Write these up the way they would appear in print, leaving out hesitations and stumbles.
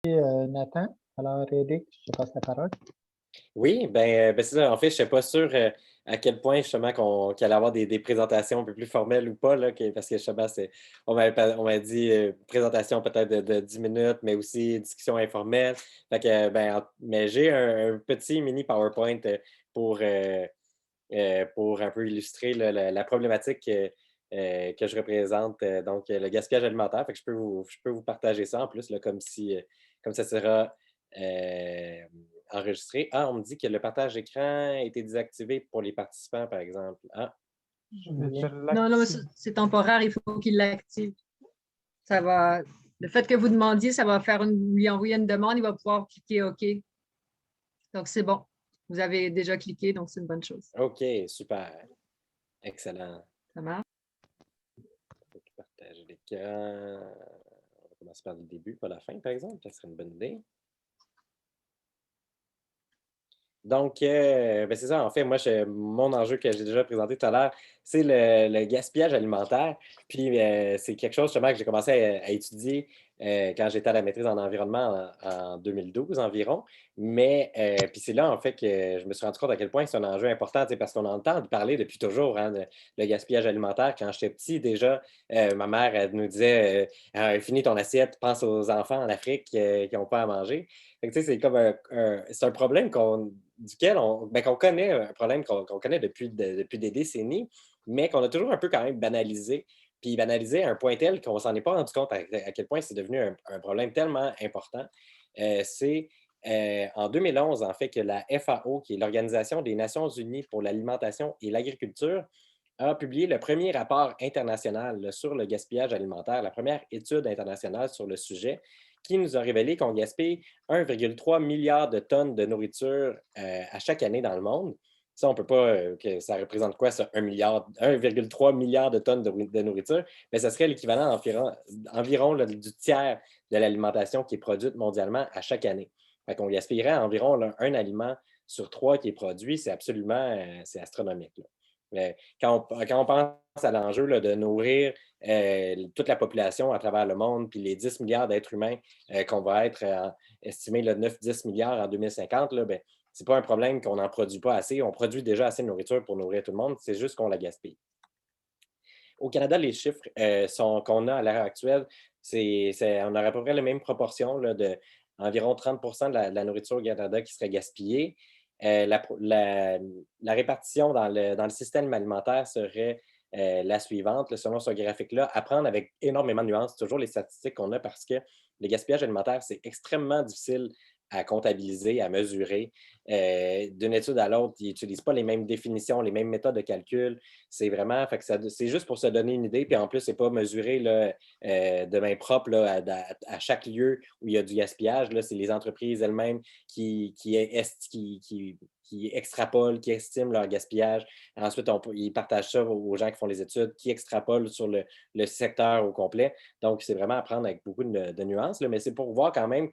Nathan. Alors, Eric, je te passe la parole. Oui, ben, c'est ça. En fait, je ne suis pas sûr à quel point justement qu'il allait avoir des présentations un peu plus formelles ou pas, là, parce que justement, on m'a dit présentation peut-être de 10 minutes, mais aussi discussion informelle. Fait que, mais j'ai un petit mini PowerPoint pour, euh, pour un peu illustrer là, la problématique que je représente, donc le gaspillage alimentaire. Fait que je peux vous partager ça en plus, là, comme ça sera euh, enregistré. Ah, on me dit que le partage d'écran a été désactivé pour les participants, par exemple. Ah, Je Julien. Non, non, mais l'active. c'est temporaire, il faut qu'il l'active. Ça va, le fait que vous demandiez, ça va faire lui envoyer une demande, il va pouvoir cliquer OK. Donc, c'est bon. Vous avez déjà cliqué, donc c'est une bonne chose. OK, super. Excellent. Ça marche? Fait que partager l'écran. On va commencer par le début, pas la fin, par exemple. Ça serait une bonne idée. Donc, c'est ça, en fait, moi, mon enjeu que j'ai déjà présenté tout à l'heure, c'est le gaspillage alimentaire. Puis, c'est quelque chose justement que j'ai commencé à étudier quand j'étais à la maîtrise en environnement en 2012 environ. Mais, puis c'est là, en fait, que je me suis rendu compte à quel point c'est un enjeu important, tu sais, parce qu'on entend parler depuis toujours, hein, le gaspillage alimentaire. Quand j'étais petit, déjà, ma mère, elle nous disait finis ton assiette, pense aux enfants en Afrique qui n'ont pas à manger. Fait que, tu sais, c'est comme c'est un problème qu'on connaît, un problème qu'on connaît depuis des décennies, mais qu'on a toujours un peu quand même banalisé. Puis banalisé à un point tel qu'on ne s'en est pas rendu compte à quel point c'est devenu un problème tellement important. C'est en 2011, en fait, que la FAO, qui est l'Organisation des Nations Unies pour l'alimentation et l'agriculture, a publié le premier rapport international là, sur le gaspillage alimentaire, la première étude internationale sur le sujet, qui nous a révélé qu'on gaspille 1,3 milliard de tonnes de nourriture à chaque année dans le monde. Ça, on ne peut pas, ça représente quoi, ça, 1,3 milliard de tonnes de nourriture? Mais ça serait l'équivalent environ là, du tiers de l'alimentation qui est produite mondialement à chaque année. Fait qu'on gaspillerait environ là, un aliment sur trois qui est produit. C'est absolument, c'est astronomique. Là. Quand on pense à l'enjeu là, de nourrir toute la population à travers le monde, puis les 10 milliards d'êtres humains qu'on va être estimés 9-10 milliards en 2050, là, ben, c'est pas un problème qu'on n'en produit pas assez. On produit déjà assez de nourriture pour nourrir tout le monde, c'est juste qu'on la gaspille. Au Canada, les chiffres qu'on a à l'heure actuelle, on aurait à peu près la même proportion là, de environ 30 de la nourriture au Canada qui serait gaspillée. La répartition dans le système alimentaire serait la suivante, là, selon ce graphique-là, à prendre avec énormément de nuances, toujours les statistiques qu'on a parce que le gaspillage alimentaire, c'est extrêmement difficile à comptabiliser, à mesurer. D'une étude à l'autre, ils n'utilisent pas les mêmes définitions, les mêmes méthodes de calcul. C'est vraiment, fait que c'est juste pour se donner une idée. Puis en plus, c'est pas mesuré là, de main propre là, à chaque lieu où il y a du gaspillage. Là, c'est les entreprises elles-mêmes qui extrapolent, qui estiment leur gaspillage. Ensuite, ils partagent ça aux gens qui font les études, qui extrapolent sur le secteur au complet. Donc, c'est vraiment à prendre avec beaucoup de nuances. Là, mais c'est pour voir quand même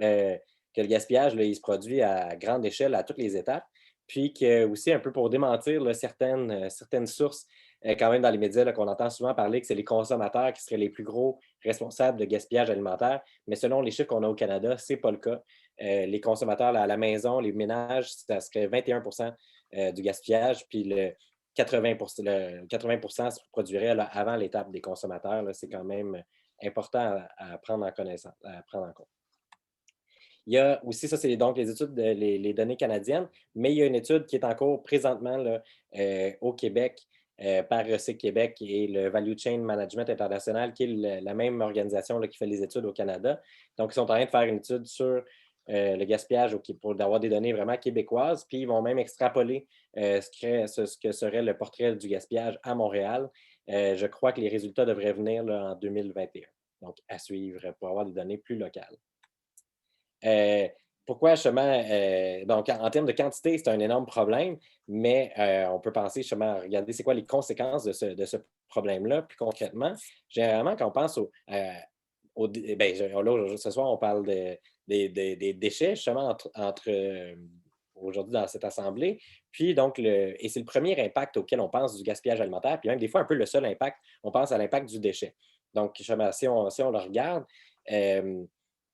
euh, que le gaspillage, là, il se produit à grande échelle à toutes les étapes. Puis que, aussi un peu pour démentir là, certaines sources quand même dans les médias qu'on entend souvent parler que c'est les consommateurs qui seraient les plus gros responsables de gaspillage alimentaire. Mais selon les chiffres qu'on a au Canada, ce n'est pas le cas. Les consommateurs là, à la maison, les ménages, ça serait 21 du gaspillage, puis le 80 se produirait là, avant l'étape des consommateurs. C'est quand même important à prendre en connaissance, à prendre en compte. Il y a aussi, ça, c'est donc les études, les données canadiennes, mais il y a une étude qui est en cours présentement là, au Québec par Recyc Québec et le Value Chain Management International, qui est la même organisation là, qui fait les études au Canada. Donc, ils sont en train de faire une étude sur le gaspillage pour avoir des données vraiment québécoises, puis ils vont même extrapoler ce que serait le portrait du gaspillage à Montréal. Je crois que les résultats devraient venir là, en 2021. Donc, à suivre pour avoir des données plus locales. Euh, Pourquoi justement, donc en termes de quantité, c'est un énorme problème, mais on peut penser justement à regarder c'est quoi les conséquences de ce problème-là, plus concrètement. Généralement, quand on pense là, ce soir, on parle des déchets, justement, aujourd'hui dans cette assemblée. Puis donc, et c'est le premier impact auquel on pense du gaspillage alimentaire, puis même des fois un peu le seul impact, on pense à l'impact du déchet. Donc, justement, si on le regarde, euh,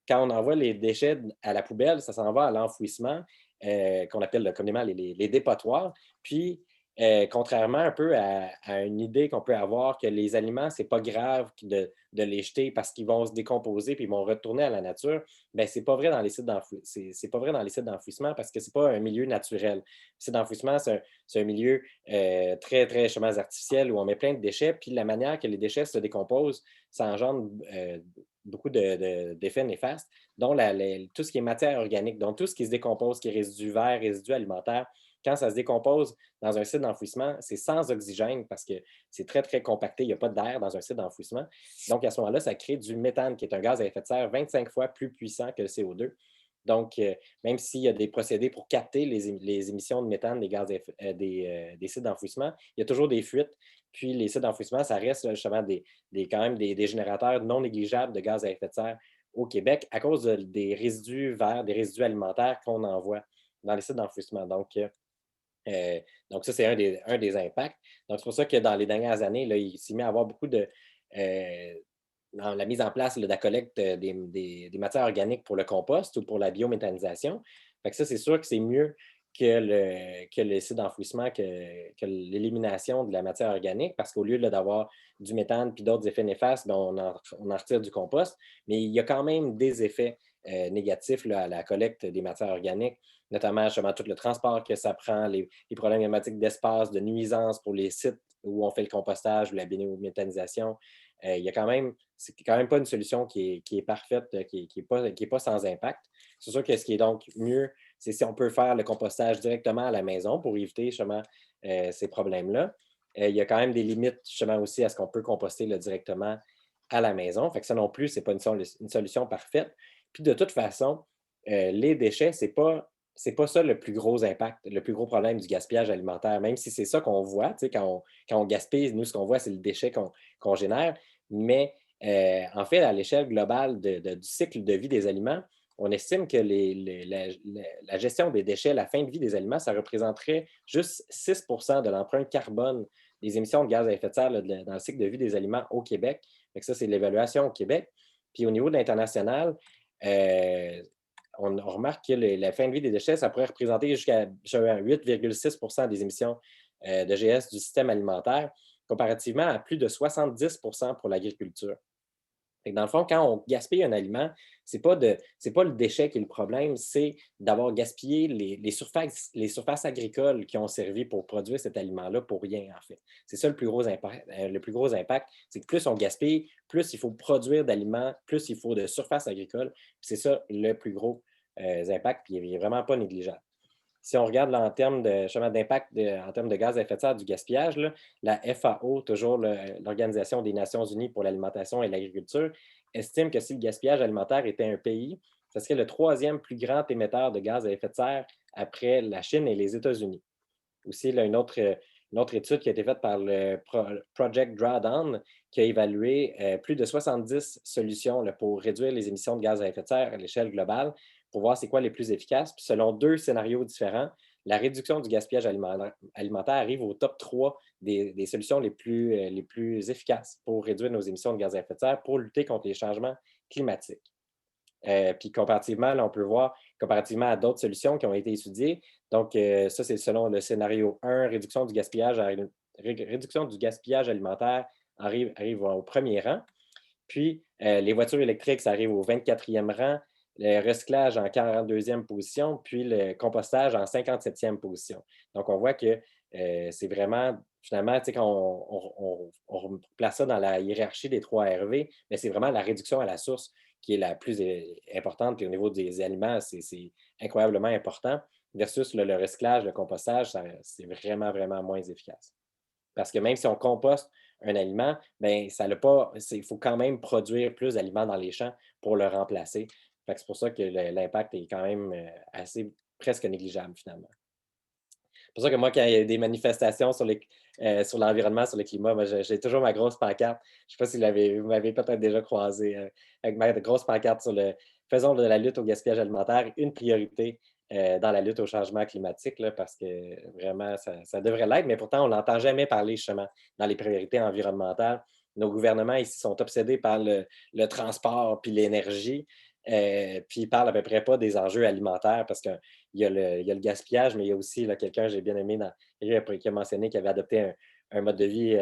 quand on envoie les déchets à la poubelle, ça s'en va à l'enfouissement, qu'on appelle communément les dépotoirs. Puis, contrairement un peu à une idée qu'on peut avoir que les aliments, c'est pas grave de les jeter parce qu'ils vont se décomposer puis ils vont retourner à la nature, bien, c'est pas vrai dans les sites c'est pas vrai dans les sites d'enfouissement parce que c'est pas un milieu naturel. Le site d'enfouissement, c'est un milieu très, très justement artificiel où on met plein de déchets, puis la manière que les déchets se décomposent, ça engendre beaucoup d'effets néfastes, dont tout ce qui est matière organique, donc tout ce qui se décompose, qui est résidus verts, résidus alimentaires, quand ça se décompose dans un site d'enfouissement, c'est sans oxygène parce que c'est très, très compacté, il n'y a pas d'air dans un site d'enfouissement. Donc, à ce moment-là, ça crée du méthane, qui est un gaz à effet de serre 25 fois plus puissant que le CO2. Donc, même s'il y a des procédés pour capter les émissions de méthane des des sites d'enfouissement, il y a toujours des fuites. Puis, les sites d'enfouissement, ça reste justement quand même des générateurs non négligeables de gaz à effet de serre au Québec à cause des résidus verts, des résidus alimentaires qu'on envoie dans les sites d'enfouissement. Donc, ça, c'est un des impacts. Donc, c'est pour ça que dans les dernières années, là, il s'est mis à avoir beaucoup dans la mise en place de la collecte des matières organiques pour le compost ou pour la biométhanisation. Fait que ça, c'est sûr que c'est mieux que le site d'enfouissement, que l'élimination de la matière organique, parce qu'au lieu d'avoir du méthane puis d'autres effets néfastes, ben, on en retire du compost. Mais il y a quand même des effets négatifs là, à la collecte des matières organiques, notamment justement tout le transport que ça prend, les problématiques d'espace, de nuisance pour les sites où on fait le compostage ou la biométhanisation. C'est quand même pas une solution qui est parfaite, qui est pas sans impact. C'est sûr que ce qui est donc mieux, c'est si on peut faire le compostage directement à la maison pour éviter justement ces problèmes-là. Il y a quand même des limites justement aussi à ce qu'on peut composter là, directement à la maison. Fait que ça non plus, ce n'est pas une solution parfaite. Puis de toute façon, les déchets, c'est pas ça le plus gros impact, le plus gros problème du gaspillage alimentaire, même si c'est ça qu'on voit, tu sais, quand on gaspille, nous, ce qu'on voit, c'est le déchet qu'on génère. Mais en fait, à l'échelle globale du cycle de vie des aliments, on estime que la gestion des déchets, la fin de vie des aliments, ça représenterait juste 6 de l'empreinte carbone des émissions de gaz à effet de serre là, dans le cycle de vie des aliments au Québec. Fait que ça, c'est l'évaluation au Québec. Puis au niveau de l'international, on remarque que la fin de vie des déchets, ça pourrait représenter jusqu'à 8,6 des émissions de GS du système alimentaire, comparativement à plus de 70 pour l'agriculture. Dans le fond, quand on gaspille un aliment, ce n'est pas le déchet qui est le problème, c'est d'avoir gaspillé les surfaces agricoles qui ont servi pour produire cet aliment-là pour rien, en fait. C'est ça le plus gros impact, c'est que plus on gaspille, plus il faut produire d'aliments, plus il faut de surface agricole. C'est ça le plus gros impact, puis il n'est vraiment pas négligeable. Si on regarde là, en termes d'impact en termes de gaz à effet de serre du gaspillage, là, la FAO, toujours l'Organisation des Nations unies pour l'alimentation et l'agriculture, estime que si le gaspillage alimentaire était un pays, ce serait le 3e plus grand émetteur de gaz à effet de serre après la Chine et les États-Unis. Aussi, là, une autre étude qui a été faite par le Project Drawdown qui a évalué plus de 70 solutions là, pour réduire les émissions de gaz à effet de serre à l'échelle globale, pour voir c'est quoi les plus efficaces. Puis selon 2 scénarios différents, la réduction du gaspillage alimentaire arrive au top 3 des solutions les plus efficaces pour réduire nos émissions de gaz à effet de serre pour lutter contre les changements climatiques. Puis comparativement, là, on peut voir, comparativement à d'autres solutions qui ont été étudiées, donc ça, c'est selon le scénario 1, réduction du gaspillage alimentaire arrive au premier rang. Puis les voitures électriques, ça arrive au 24e rang, le recyclage en 42e position, puis le compostage en 57e position. Donc, on voit que c'est vraiment, finalement, tu sais, quand on place ça dans la hiérarchie des 3 RV, mais c'est vraiment la réduction à la source qui est la plus importante. Puis au niveau des aliments, c'est incroyablement important, versus le recyclage, le compostage, c'est vraiment, vraiment moins efficace. Parce que même si on composte un aliment, bien, il faut quand même produire plus d'aliments dans les champs pour le remplacer. C'est pour ça que l'impact est quand même assez presque négligeable finalement. C'est pour ça que moi, quand il y a des manifestations sur l'environnement, sur le climat, moi, j'ai toujours ma grosse pancarte. Je ne sais pas si vous m'avez peut-être déjà croisé avec ma grosse pancarte sur faisons de la lutte au gaspillage alimentaire une priorité dans la lutte au changement climatique, là, parce que vraiment, ça devrait l'être, mais pourtant, on n'entend jamais parler justement dans les priorités environnementales. Nos gouvernements ici sont obsédés par le transport puis l'énergie. Puis il parle à peu près pas des enjeux alimentaires parce qu'il y a le gaspillage, mais il y a aussi quelqu'un, j'ai bien aimé, qui a mentionné qu'il avait adopté un mode de vie,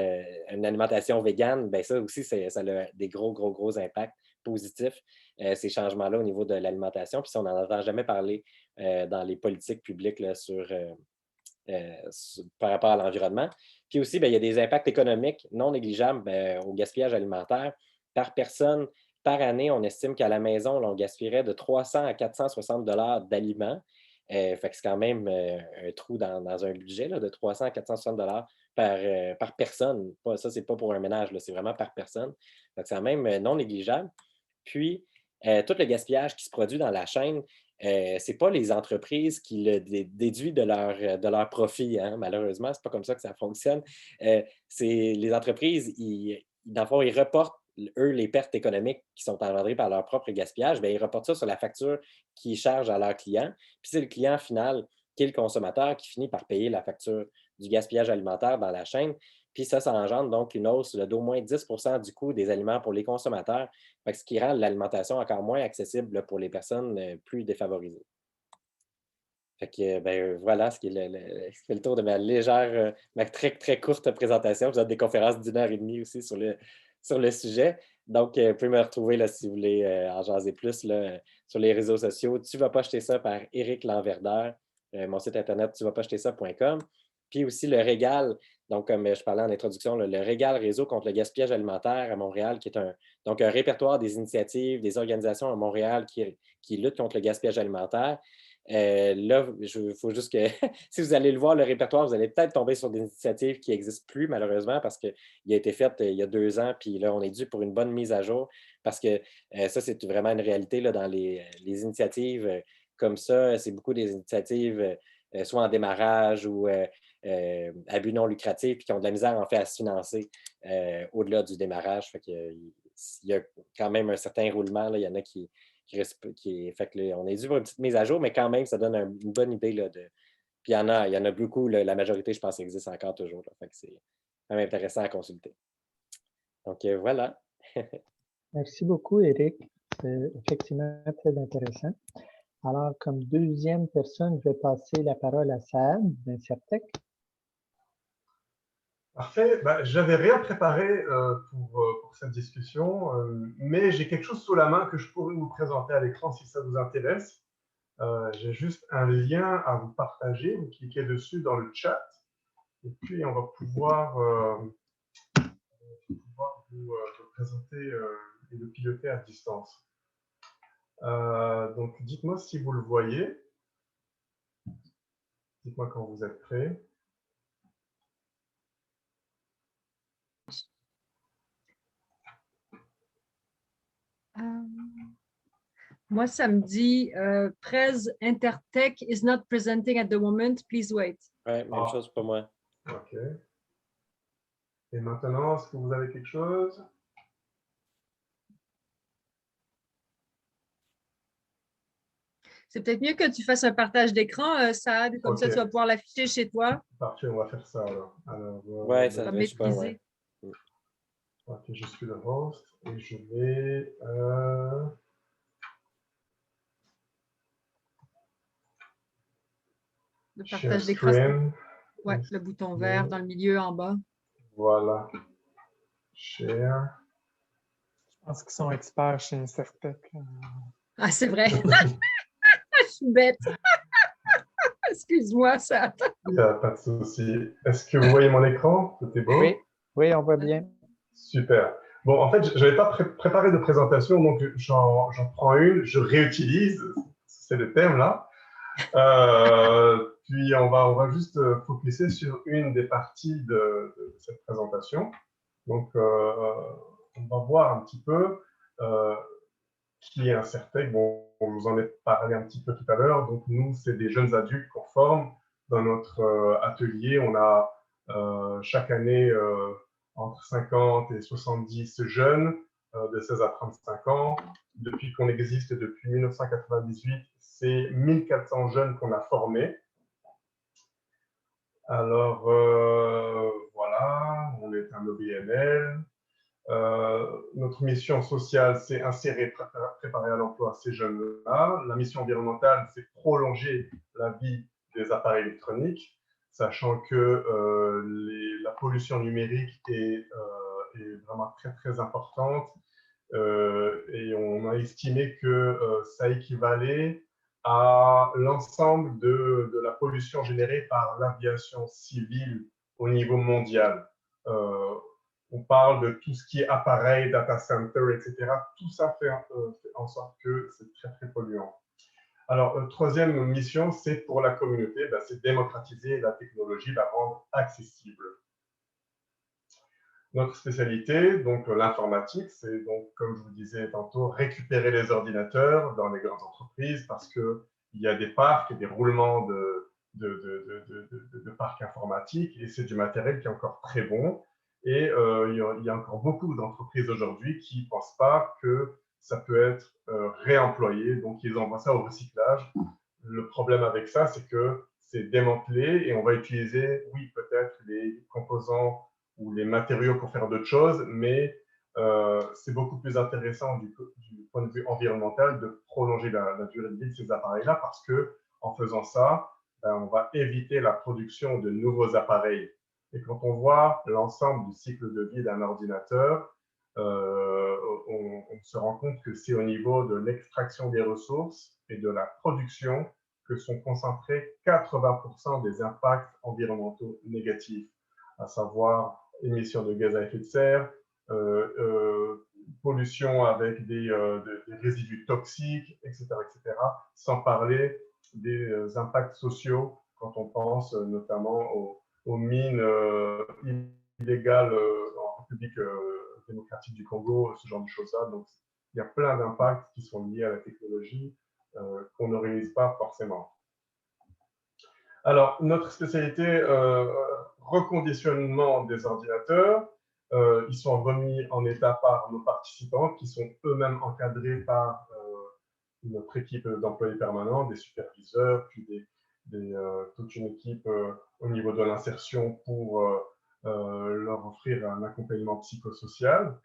une alimentation végane. Bien, ça aussi, ça a des gros impacts positifs, ces changements-là au niveau de l'alimentation. Puis ça, on n'en entend jamais parler dans les politiques publiques là, par rapport à l'environnement. Puis aussi, bien, il y a des impacts économiques non négligeables au gaspillage alimentaire. Par personne, par année, on estime qu'à la maison, là, on gaspillerait de 300 à 460 $ d'aliments. Fait que c'est quand même un trou dans un budget là, de 300 à 460 $ par personne. Ça, c'est pas pour un ménage, c'est vraiment par personne. Donc, c'est quand même non négligeable. Puis, tout le gaspillage qui se produit dans la chaîne, ce n'est pas les entreprises qui le déduisent de leur profit, hein, malheureusement, ce n'est pas comme ça que ça fonctionne. C'est les entreprises, dans le fond, ils reportent, eux, les pertes économiques qui sont engendrées par leur propre gaspillage, bien, ils reportent ça sur la facture qu'ils chargent à leurs clients. Puis c'est le client final, qui est le consommateur, qui finit par payer la facture du gaspillage alimentaire dans la chaîne. Puis ça engendre donc une hausse d'au moins 10 du coût des aliments pour les consommateurs, ce qui rend l'alimentation encore moins accessible pour les personnes plus défavorisées. Fait que, ben, voilà ce qui est ce fait le tour de ma légère, ma très, très courte présentation. Je donne des conférences d'1 h 30 aussi sur le sujet. Donc, vous pouvez me retrouver là, si vous voulez en jaser plus là, sur les réseaux sociaux. Tu vas pas acheter ça par Éric Lanverdeur, mon site internet tuvaspasacheter ça.com. Puis aussi le Régal, donc comme je parlais en introduction, le Régal Réseau contre le gaspillage alimentaire à Montréal, qui est un répertoire des initiatives, des organisations à Montréal qui luttent contre le gaspillage alimentaire. Là, il faut juste que, si vous allez le voir, le répertoire, vous allez peut-être tomber sur des initiatives qui n'existent plus, malheureusement, parce qu'il a été fait il y a 2 ans, puis là, on est dû pour une bonne mise à jour, parce que ça, c'est vraiment une réalité là, dans les initiatives comme ça. C'est beaucoup des initiatives soit en démarrage ou à but non lucratif, puis qui ont de la misère, en fait, à se financer au-delà du démarrage. Fait qu'il y a quand même un certain roulement. Là. Il y en a fait que on est dû pour une petite mise à jour, mais quand même, ça donne une bonne idée. Là, puis il y en a beaucoup. Là, la majorité, je pense, existe encore toujours. Là. Fait que c'est quand même intéressant à consulter. Donc, voilà. Merci beaucoup, Éric. C'est effectivement très intéressant. Alors, comme deuxième personne, je vais passer la parole à Saad d'Incertec. Parfait. J'avais rien préparé pour cette discussion, mais j'ai quelque chose sous la main que je pourrais vous présenter à l'écran si ça vous intéresse. J'ai juste un lien à vous partager. Vous cliquez dessus dans le chat et puis on va pouvoir vous présenter et le piloter à distance. Donc, dites-moi si vous le voyez. Dites-moi quand vous êtes prêts. Moi, ça me dit Prez Intertech is not presenting at the moment. Please wait. Oui, même chose pour moi. OK. Et maintenant, est-ce que vous avez quelque chose? C'est peut-être mieux que tu fasses un partage d'écran, Saad, comme ça tu vas pouvoir l'afficher chez toi. Parfait, on va faire ça alors. Oui, ça va super, ouais. Ok, je suis le host et je vais... Le partage d'écran. Ouais, le bouton vert dans le milieu en bas. Voilà. Share. Je pense qu'ils sont experts chez Incertec. Ah, c'est vrai. Je suis bête. Excuse-moi, ça. Il n'y a pas de souci. Est-ce que vous voyez mon écran? Tout est beau? Oui, oui, on voit bien. Super. Bon, en fait, je n'avais pas préparé de présentation, donc j'en prends une, je réutilise, c'est le thème là. Puis on va juste focuser sur une des parties de cette présentation. Donc, on va voir un petit peu qui est Incertec. Bon, on vous en a parlé un petit peu tout à l'heure. Donc, nous, c'est des jeunes adultes qu'on forme. Dans notre atelier, on a chaque année entre 50 et 70 jeunes de 16 à 35 ans. Depuis qu'on existe, depuis 1998, c'est 1400 jeunes qu'on a formés. Alors, voilà, on est un OBNL. Notre mission sociale, c'est insérer, préparer à l'emploi ces jeunes-là. La mission environnementale, c'est prolonger la vie des appareils électroniques, sachant que la pollution numérique est vraiment très, très importante. Et on a estimé que ça équivalait à l'ensemble de la pollution générée par l'aviation civile au niveau mondial. On parle de tout ce qui est appareil, data center, etc. Tout ça fait en sorte que c'est très, très polluant. Alors, troisième mission, c'est pour la communauté, c'est démocratiser la technologie, la rendre accessible. Notre spécialité, donc l'informatique, c'est donc, comme je vous disais tantôt, récupérer les ordinateurs dans les grandes entreprises parce qu'il y a des parcs et des roulements de parcs informatiques et c'est du matériel qui est encore très bon. Et il y a encore beaucoup d'entreprises aujourd'hui qui ne pensent pas que ça peut être réemployé, donc ils envoient ça au recyclage. Le problème avec ça, c'est que c'est démantelé et on va utiliser, oui, peut-être les composants ou les matériaux pour faire d'autres choses, mais c'est beaucoup plus intéressant du point de vue environnemental de prolonger la durée de vie de ces appareils-là parce qu'en faisant ça, on va éviter la production de nouveaux appareils. Et quand on voit l'ensemble du cycle de vie d'un ordinateur, on se rend compte que c'est au niveau de l'extraction des ressources et de la production que sont concentrés 80% des impacts environnementaux négatifs, à savoir émissions de gaz à effet de serre, pollution avec des résidus toxiques, etc., sans parler des impacts sociaux quand on pense notamment aux mines illégales en République démocratique du Congo, ce genre de choses-là. Donc, il y a plein d'impacts qui sont liés à la technologie qu'on ne réalise pas forcément. Alors, notre spécialité, reconditionnement des ordinateurs. Ils sont remis en état par nos participants qui sont eux-mêmes encadrés par notre équipe d'employés permanents, des superviseurs, puis toute une équipe au niveau de l'insertion pour leur offrir un accompagnement psychosocial.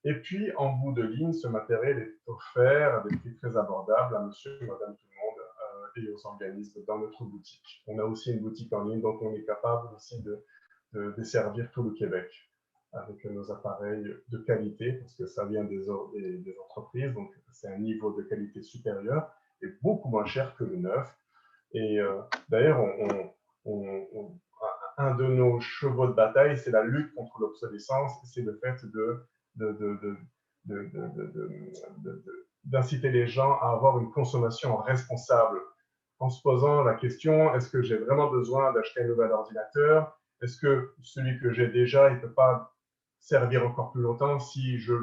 Et puis, en bout de ligne, ce matériel est offert à des prix très abordables à monsieur et madame tout le monde et aux organismes dans notre boutique. On a aussi une boutique en ligne, donc on est capable aussi de desservir tout le Québec avec nos appareils de qualité, parce que ça vient des entreprises, donc c'est un niveau de qualité supérieur et beaucoup moins cher que le neuf. Et d'ailleurs, un de nos chevaux de bataille, c'est la lutte contre l'obsolescence, c'est le fait d'inciter les gens à avoir une consommation responsable, en se posant la question, est-ce que j'ai vraiment besoin d'acheter un nouvel ordinateur? Est-ce que celui que j'ai déjà, il ne peut pas servir encore plus longtemps si je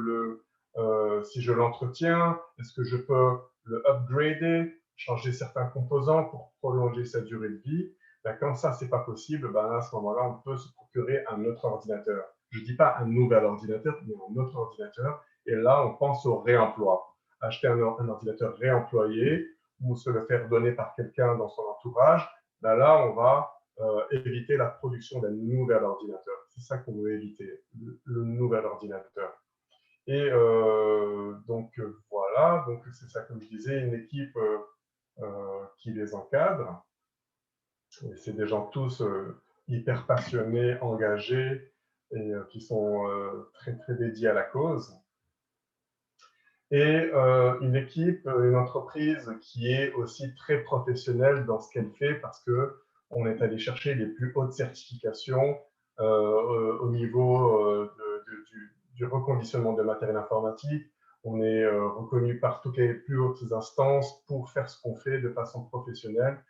l'entretiens? Est-ce que je peux le upgrader, changer certains composants pour prolonger sa durée de vie? Quand ça, ce n'est pas possible, à ce moment-là, on peut se procurer un autre ordinateur. Je ne dis pas un nouvel ordinateur, mais un autre ordinateur. Et là, on pense au réemploi. Acheter un ordinateur réemployé ou se le faire donner par quelqu'un dans son entourage, là, on va éviter la production d'un nouvel ordinateur. C'est ça qu'on veut éviter, le nouvel ordinateur. Et donc, voilà, donc c'est ça, comme je disais, une équipe qui les encadre. C'est des gens tous hyper passionnés, engagés et qui sont très, très dédiés à la cause. Et une équipe, une entreprise qui est aussi très professionnelle dans ce qu'elle fait parce qu'on est allé chercher les plus hautes certifications au niveau du reconditionnement de matériel informatique. On est reconnu par toutes les plus hautes instances pour faire ce qu'on fait de façon professionnelle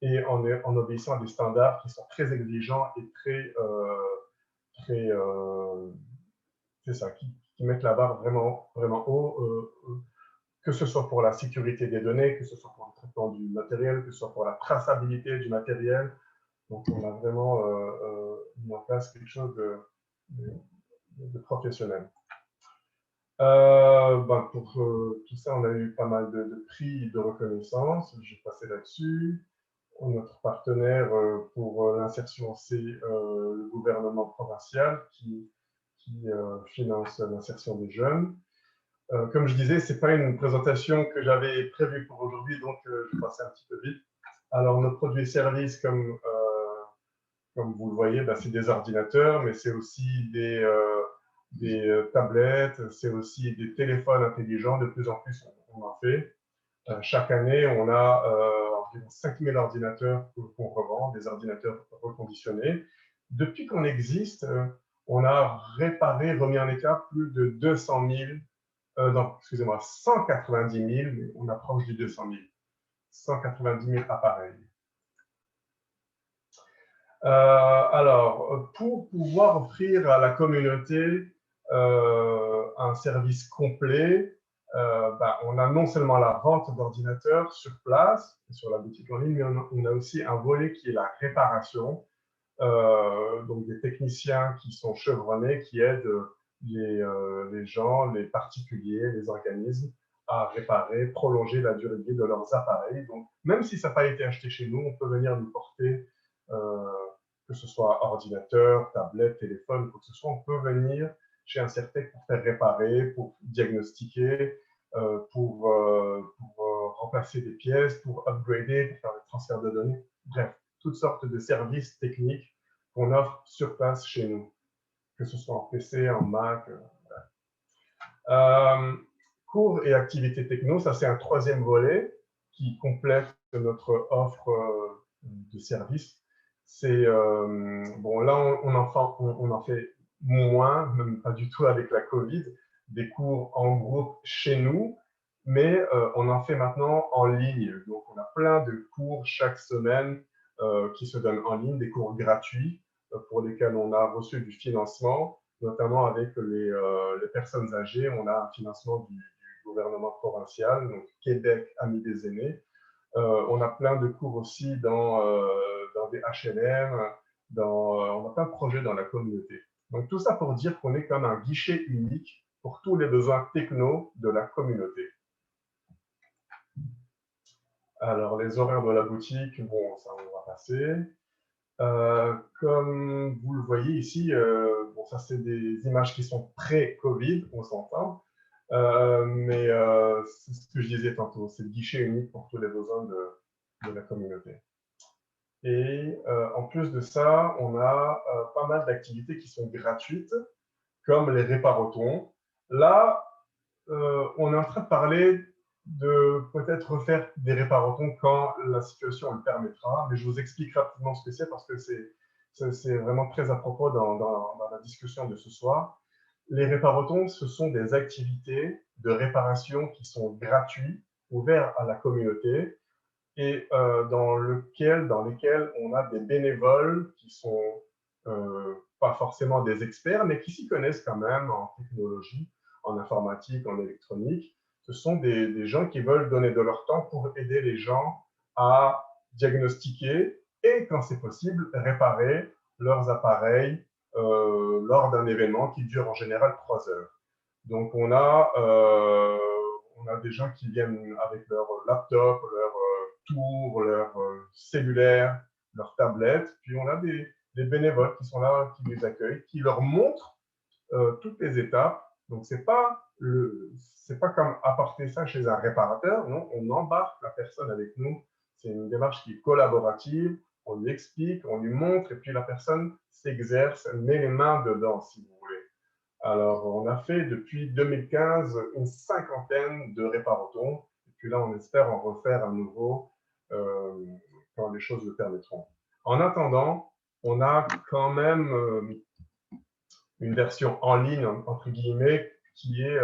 et en obéissant à des standards qui sont très exigeants et c'est ça, qui mettent la barre vraiment, vraiment haut, que ce soit pour la sécurité des données, que ce soit pour le traitement du matériel, que ce soit pour la traçabilité du matériel. Donc, on a vraiment mis en place quelque chose de professionnel. Pour tout ça, on a eu pas mal de prix de reconnaissance. Je vais passer là-dessus. Notre partenaire pour l'insertion, c'est le gouvernement provincial qui qui finance l'insertion des jeunes. Comme je disais, ce n'est pas une présentation que j'avais prévue pour aujourd'hui, donc je vais passer un petit peu vite. Alors, nos produits et services, comme vous le voyez, c'est des ordinateurs, mais c'est aussi des tablettes, c'est aussi des téléphones intelligents. De plus en plus, on en fait. Chaque année, on a environ 5000 ordinateurs qu'on revend, des ordinateurs reconditionnés. Depuis qu'on existe, on a réparé, remis en état plus de 200 000, non, excusez-moi, 190 000, mais on approche du 200 000. 190 000 appareils. Alors, pour pouvoir offrir à la communauté un service complet, on a non seulement la vente d'ordinateurs sur place, sur la boutique en ligne, mais on a aussi un volet qui est la réparation. Donc des techniciens qui sont chevronnés, qui aident les gens, les particuliers, les organismes à réparer, prolonger la durée de vie de leurs appareils. Donc, même si ça n'a pas été acheté chez nous, on peut venir nous porter, que ce soit ordinateur, tablette, téléphone, quoi que ce soit, on peut venir chez Incertec pour faire réparer, pour diagnostiquer, pour remplacer des pièces, pour upgrader, pour faire des transferts de données. Bref, toutes sortes de services techniques qu'on offre sur place chez nous, que ce soit en PC, en Mac. Cours et activités techno, ça c'est un troisième volet qui complète notre offre de services. C'est bon, là on en fait moins, même pas du tout avec la Covid, des cours en groupe chez nous, mais on en fait maintenant en ligne. Donc on a plein de cours chaque semaine qui se donnent en ligne, des cours gratuits pour lesquels on a reçu du financement, notamment avec les personnes âgées. On a un financement du gouvernement provincial, donc Québec Amis des aînés. On a plein de cours aussi dans des HLM, on a plein de projets dans la communauté. Donc tout ça pour dire qu'on est comme un guichet unique pour tous les besoins techno de la communauté. Alors les horaires de la boutique, bon, ça on va passer. Comme vous le voyez ici, bon, ça c'est des images qui sont pré-Covid, on s'entend, mais c'est ce que je disais tantôt, c'est le guichet unique pour tous les besoins de la communauté. Et en plus de ça, on a pas mal d'activités qui sont gratuites, comme les réparotons. Là, on est en train de parler de peut-être refaire des réparotons quand la situation le permettra, mais je vous explique rapidement ce que c'est parce que c'est vraiment très à propos dans la discussion de ce soir. Les réparotons, ce sont des activités de réparation qui sont gratuites, ouvertes à la communauté et dans lesquelles on a des bénévoles qui sont pas forcément des experts, mais qui s'y connaissent quand même en technologie, en informatique, en électronique. Ce sont des gens qui veulent donner de leur temps pour aider les gens à diagnostiquer et, quand c'est possible, réparer leurs appareils lors d'un événement qui dure en général 3 heures. Donc, on a des gens qui viennent avec leur laptop, leur tour, leur cellulaire, leur tablette, puis on a des bénévoles qui sont là, qui les accueillent, qui leur montrent toutes les étapes. Donc, c'est pas comme apporter ça chez un réparateur, non, on embarque la personne avec nous. C'est une démarche qui est collaborative, on lui explique, on lui montre, et puis la personne s'exerce, met les mains dedans, si vous voulez. Alors, on a fait depuis 2015 une 50aine de réparotons, et puis là, on espère en refaire à nouveau quand les choses le permettront. En attendant, on a quand même une version en ligne, entre guillemets, qui est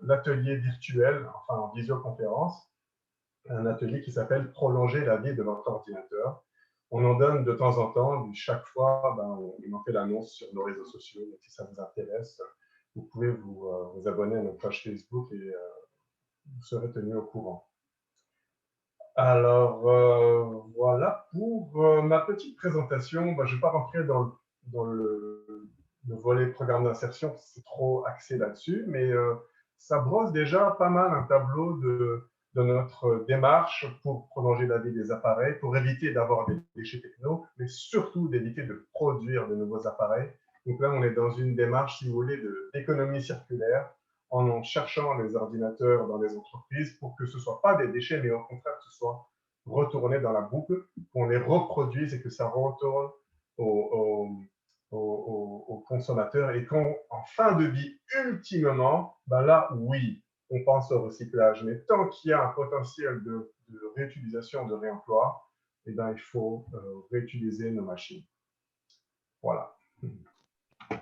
l'atelier virtuel, enfin en visioconférence, un atelier qui s'appelle « Prolonger la vie de votre ordinateur ». On en donne de temps en temps, chaque fois, on en fait l'annonce sur nos réseaux sociaux. Donc, si ça vous intéresse, vous pouvez vous abonner à notre page Facebook et vous serez tenu au courant. Alors, voilà pour ma petite présentation. Je ne vais pas rentrer dans le volet programme d'insertion, c'est trop axé là-dessus, mais ça brosse déjà pas mal un tableau de notre démarche pour prolonger la vie des appareils, pour éviter d'avoir des déchets techno, mais surtout d'éviter de produire de nouveaux appareils Donc là, on est dans une démarche, si vous voulez, d'économie circulaire en cherchant les ordinateurs dans les entreprises pour que ce ne soit pas des déchets, mais au contraire que ce soit retourné dans la boucle, qu'on les reproduise et que ça retourne aux consommateurs et qu'en fin de vie, ultimement, ben là, oui, on pense au recyclage. Mais tant qu'il y a un potentiel de réutilisation, de réemploi, eh ben, il faut réutiliser nos machines. Voilà.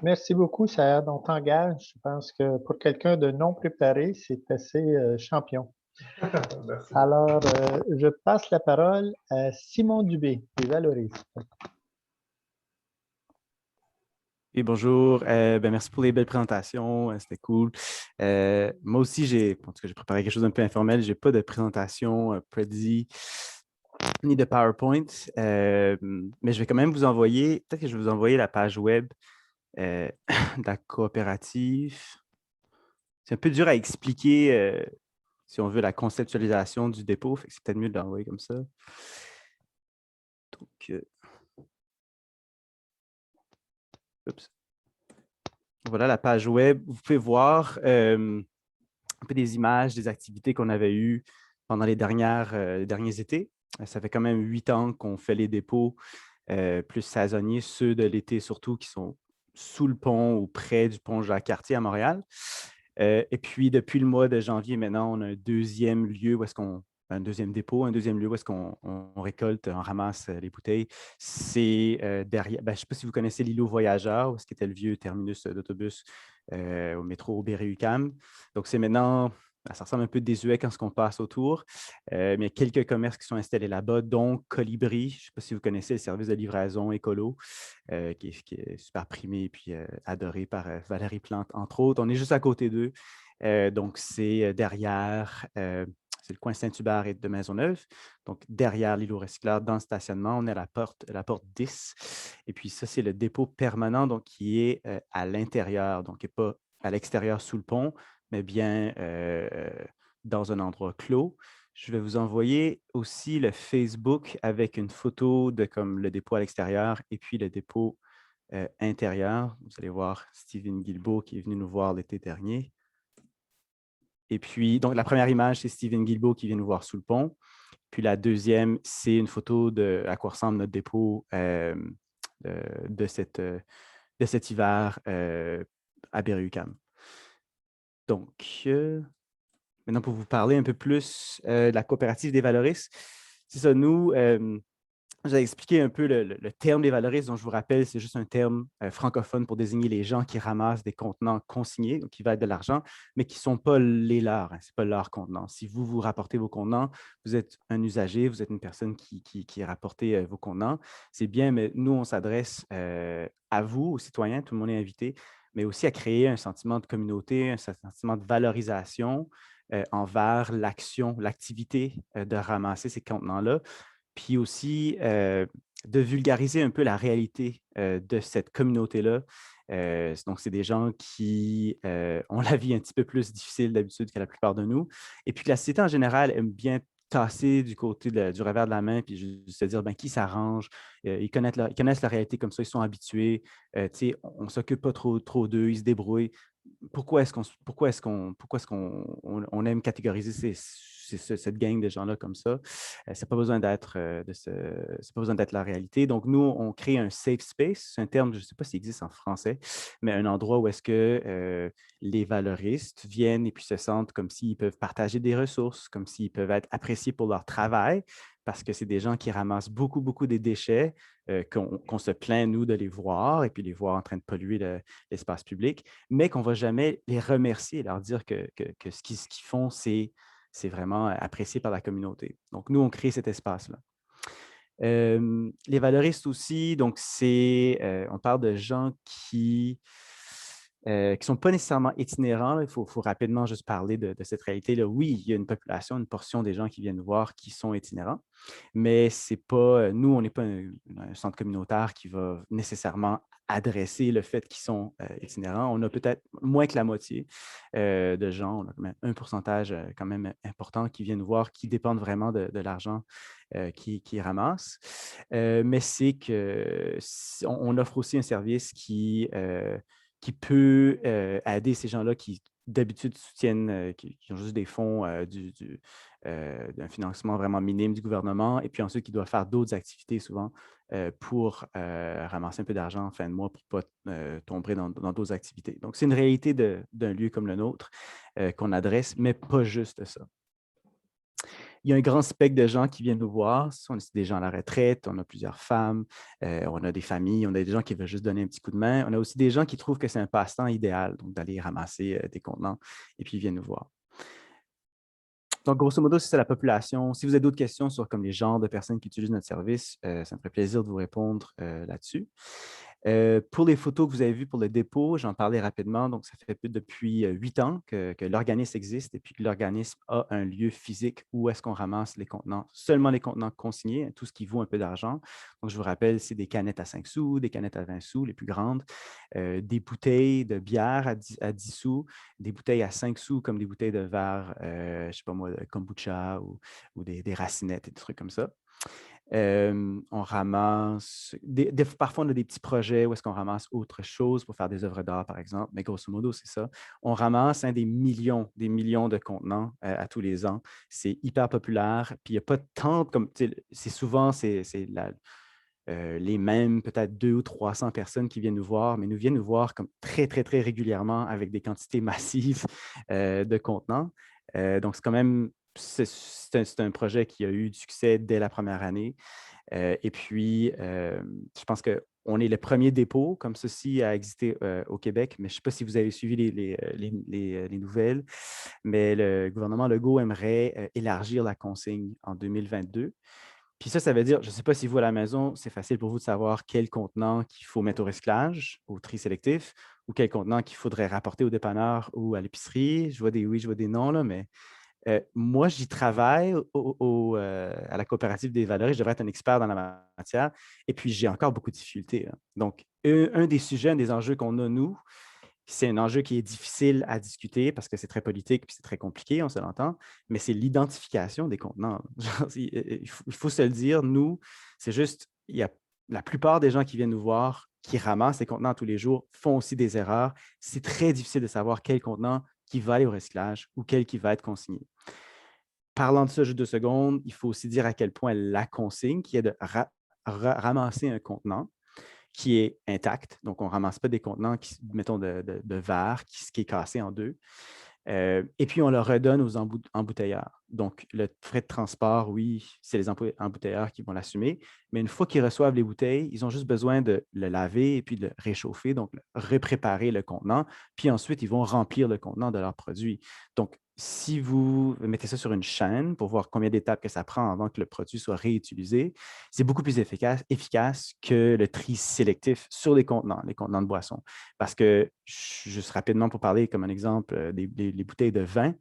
Merci beaucoup, Saad. On t'engage. Je pense que pour quelqu'un de non préparé, c'est assez champion. Merci. Alors, je passe la parole à Simon Dubé, des valoristes. Et bonjour, merci pour les belles présentations, c'était cool. Moi aussi, j'ai préparé quelque chose d'un peu informel. Je n'ai pas de présentation Prezi ni de PowerPoint, mais je vais quand même vous envoyer, peut-être que je vais vous envoyer la page web de la coopérative. C'est un peu dur à expliquer si on veut la conceptualisation du dépôt, fait que c'est peut-être mieux de l'envoyer comme ça. Donc, voilà la page web. Vous pouvez voir un peu des images, des activités qu'on avait eues pendant les derniers étés. Ça fait quand même 8 ans qu'on fait les dépôts plus saisonniers, ceux de l'été surtout, qui sont sous le pont ou près du pont Jacques-Cartier à Montréal. Et puis, depuis le mois de janvier, maintenant, on a un deuxième lieu où est-ce qu'on un deuxième dépôt, un deuxième lieu où est-ce qu'on récolte, on ramasse les bouteilles. C'est derrière, je ne sais pas si vous connaissez l'îlot Voyageur, où ce qui était le vieux terminus d'autobus au métro Berry-UQAM. Donc, c'est maintenant, ça ressemble un peu désuet quand on passe autour, mais il y a quelques commerces qui sont installés là-bas, dont Colibri. Je ne sais pas si vous connaissez le service de livraison écolo, qui est super primé et puis adoré par Valérie Plante, entre autres. On est juste à côté d'eux. Donc, c'est derrière, c'est le coin Saint-Hubert et de Maisonneuve. Donc, derrière l'îlot recycleur, dans le stationnement, on est à la porte 10. Et puis, ça, c'est le dépôt permanent, donc qui est à l'intérieur, donc qui n'est pas à l'extérieur sous le pont, mais bien dans un endroit clos. Je vais vous envoyer aussi le Facebook avec une photo de comme le dépôt à l'extérieur et puis le dépôt intérieur. Vous allez voir Steven Guilbeault qui est venu nous voir l'été dernier. Et puis, donc, la première image, c'est Steven Guilbeault qui vient nous voir sous le pont. Puis la deuxième, c'est une photo de à quoi ressemble notre dépôt de cet hiver à Berry-UQAM. Donc, maintenant, pour vous parler un peu plus de la coopérative des valoristes, c'est ça, nous, j'ai expliqué un peu le terme des valoristes, dont je vous rappelle, c'est juste un terme francophone pour désigner les gens qui ramassent des contenants consignés, donc qui valent de l'argent, mais qui ne sont pas les leurs, hein, ce n'est pas leur contenant. Si vous rapportez vos contenants, vous êtes un usager, vous êtes une personne qui rapportez vos contenants, c'est bien, mais nous, on s'adresse à vous, aux citoyens, tout le monde est invité, mais aussi à créer un sentiment de communauté, un sentiment de valorisation envers l'action, l'activité de ramasser ces contenants-là. Puis aussi de vulgariser un peu la réalité de cette communauté-là. Donc, c'est des gens qui ont la vie un petit peu plus difficile d'habitude que la plupart de nous. Et puis, la société en général aime bien tasser du côté du revers de la main, puis juste se dire, qui s'arrange, ils connaissent la réalité comme ça, ils sont habitués, on ne s'occupe pas trop d'eux, ils se débrouillent. Pourquoi est-ce qu'on aime catégoriser cette gang de gens-là comme ça? Ça n'a pas besoin d'être la réalité. Donc, nous, on crée un safe space. C'est un terme, je ne sais pas s'il existe en français, mais un endroit où est-ce que les valoristes viennent et puis se sentent comme s'ils peuvent partager des ressources, comme s'ils peuvent être appréciés pour leur travail, parce que c'est des gens qui ramassent beaucoup des déchets, qu'on se plaint, nous, de les voir et puis les voir en train de polluer l'espace public, mais qu'on ne va jamais les remercier et leur dire que ce qu'ils font, c'est vraiment apprécié par la communauté. Donc, nous, on crée cet espace-là. Les valoristes aussi, donc on parle de gens qui ne sont pas nécessairement itinérants. Il faut rapidement juste parler de cette réalité-là. Oui, il y a une population, une portion des gens qui viennent nous voir qui sont itinérants, mais c'est pas, nous, on n'est pas un centre communautaire qui va nécessairement adresser le fait qu'ils sont itinérants. On a peut-être moins que la moitié de gens, on a quand même un pourcentage quand même important qui viennent nous voir, qui dépendent vraiment de l'argent qu'ils ramassent. Mais c'est qu'on offre aussi un service qui peut aider ces gens-là qui d'habitude soutiennent, qui ont juste des fonds d'un financement vraiment minime du gouvernement, et puis ensuite qui doivent faire d'autres activités souvent pour ramasser un peu d'argent en fin de mois pour ne pas tomber dans d'autres activités. Donc, c'est une réalité d'un lieu comme le nôtre qu'on adresse, mais pas juste ça. Il y a un grand spectre de gens qui viennent nous voir. On a des gens à la retraite, on a plusieurs femmes, on a des familles, on a des gens qui veulent juste donner un petit coup de main. On a aussi des gens qui trouvent que c'est un passe-temps idéal, donc d'aller ramasser des contenants et puis ils viennent nous voir. Donc, grosso modo, c'est ça la population. Si vous avez d'autres questions sur comme les genres de personnes qui utilisent notre service, ça me ferait plaisir de vous répondre là-dessus. Pour les photos que vous avez vues pour le dépôt, j'en parlais rapidement. Donc, ça fait depuis 8 ans que l'organisme existe et puis que l'organisme a un lieu physique où est-ce qu'on ramasse les contenants, seulement les contenants consignés, tout ce qui vaut un peu d'argent. Donc, je vous rappelle, c'est des canettes à 5 sous, des canettes à 20 sous, les plus grandes, des bouteilles de bière à 10 sous, des bouteilles à 5 sous comme des bouteilles de verre, je ne sais pas moi, de kombucha ou des racinettes et des trucs comme ça. On ramasse, parfois on a des petits projets où est-ce qu'on ramasse autre chose pour faire des œuvres d'art, par exemple, mais grosso modo, c'est ça. On ramasse des millions de contenants à tous les ans. C'est hyper populaire, puis il n'y a pas tant comme, c'est souvent, les mêmes, peut-être 200 ou 300 personnes qui viennent nous voir, mais nous viennent nous voir comme très, très, très régulièrement avec des quantités massives de contenants. Donc, c'est quand même, c'est un projet qui a eu du succès dès la première année. Et puis, je pense qu'on est le premier dépôt comme ceci à exister au Québec, mais je ne sais pas si vous avez suivi les nouvelles, mais le gouvernement Legault aimerait élargir la consigne en 2022. Puis ça veut dire, je ne sais pas si vous à la maison, c'est facile pour vous de savoir quel contenant qu'il faut mettre au recyclage, au tri sélectif, ou quel contenant qu'il faudrait rapporter au dépanneur ou à l'épicerie. Je vois des oui, je vois des non, là, mais moi, j'y travaille à la coopérative des valeurs et je devrais être un expert dans la matière. Et puis, j'ai encore beaucoup de difficultés. Donc, un des sujets, un des enjeux qu'on a, nous, c'est un enjeu qui est difficile à discuter parce que c'est très politique et c'est très compliqué, on se l'entend, mais c'est l'identification des contenants. Il faut se le dire, nous, c'est juste, la plupart des gens qui viennent nous voir, qui ramassent ces contenants tous les jours, font aussi des erreurs. C'est très difficile de savoir quel contenant qui va aller au recyclage ou quel qui va être consigné. Parlant de ça, juste 2 secondes, il faut aussi dire à quel point la consigne, qui est de ramasser un contenant, qui est intact. Donc, on ne ramasse pas des contenants, mettons, de verre qui est cassé en deux. Et puis, on le redonne aux embouteilleurs. Donc, le frais de transport, oui, c'est les embouteilleurs qui vont l'assumer. Mais une fois qu'ils reçoivent les bouteilles, ils ont juste besoin de le laver et puis de le réchauffer, donc repréparer le contenant. Puis ensuite, ils vont remplir le contenant de leurs produits. Donc, si vous mettez ça sur une chaîne pour voir combien d'étapes que ça prend avant que le produit soit réutilisé, c'est beaucoup plus efficace que le tri sélectif sur les contenants de boissons. Parce que, juste rapidement pour parler comme un exemple, les bouteilles de vin,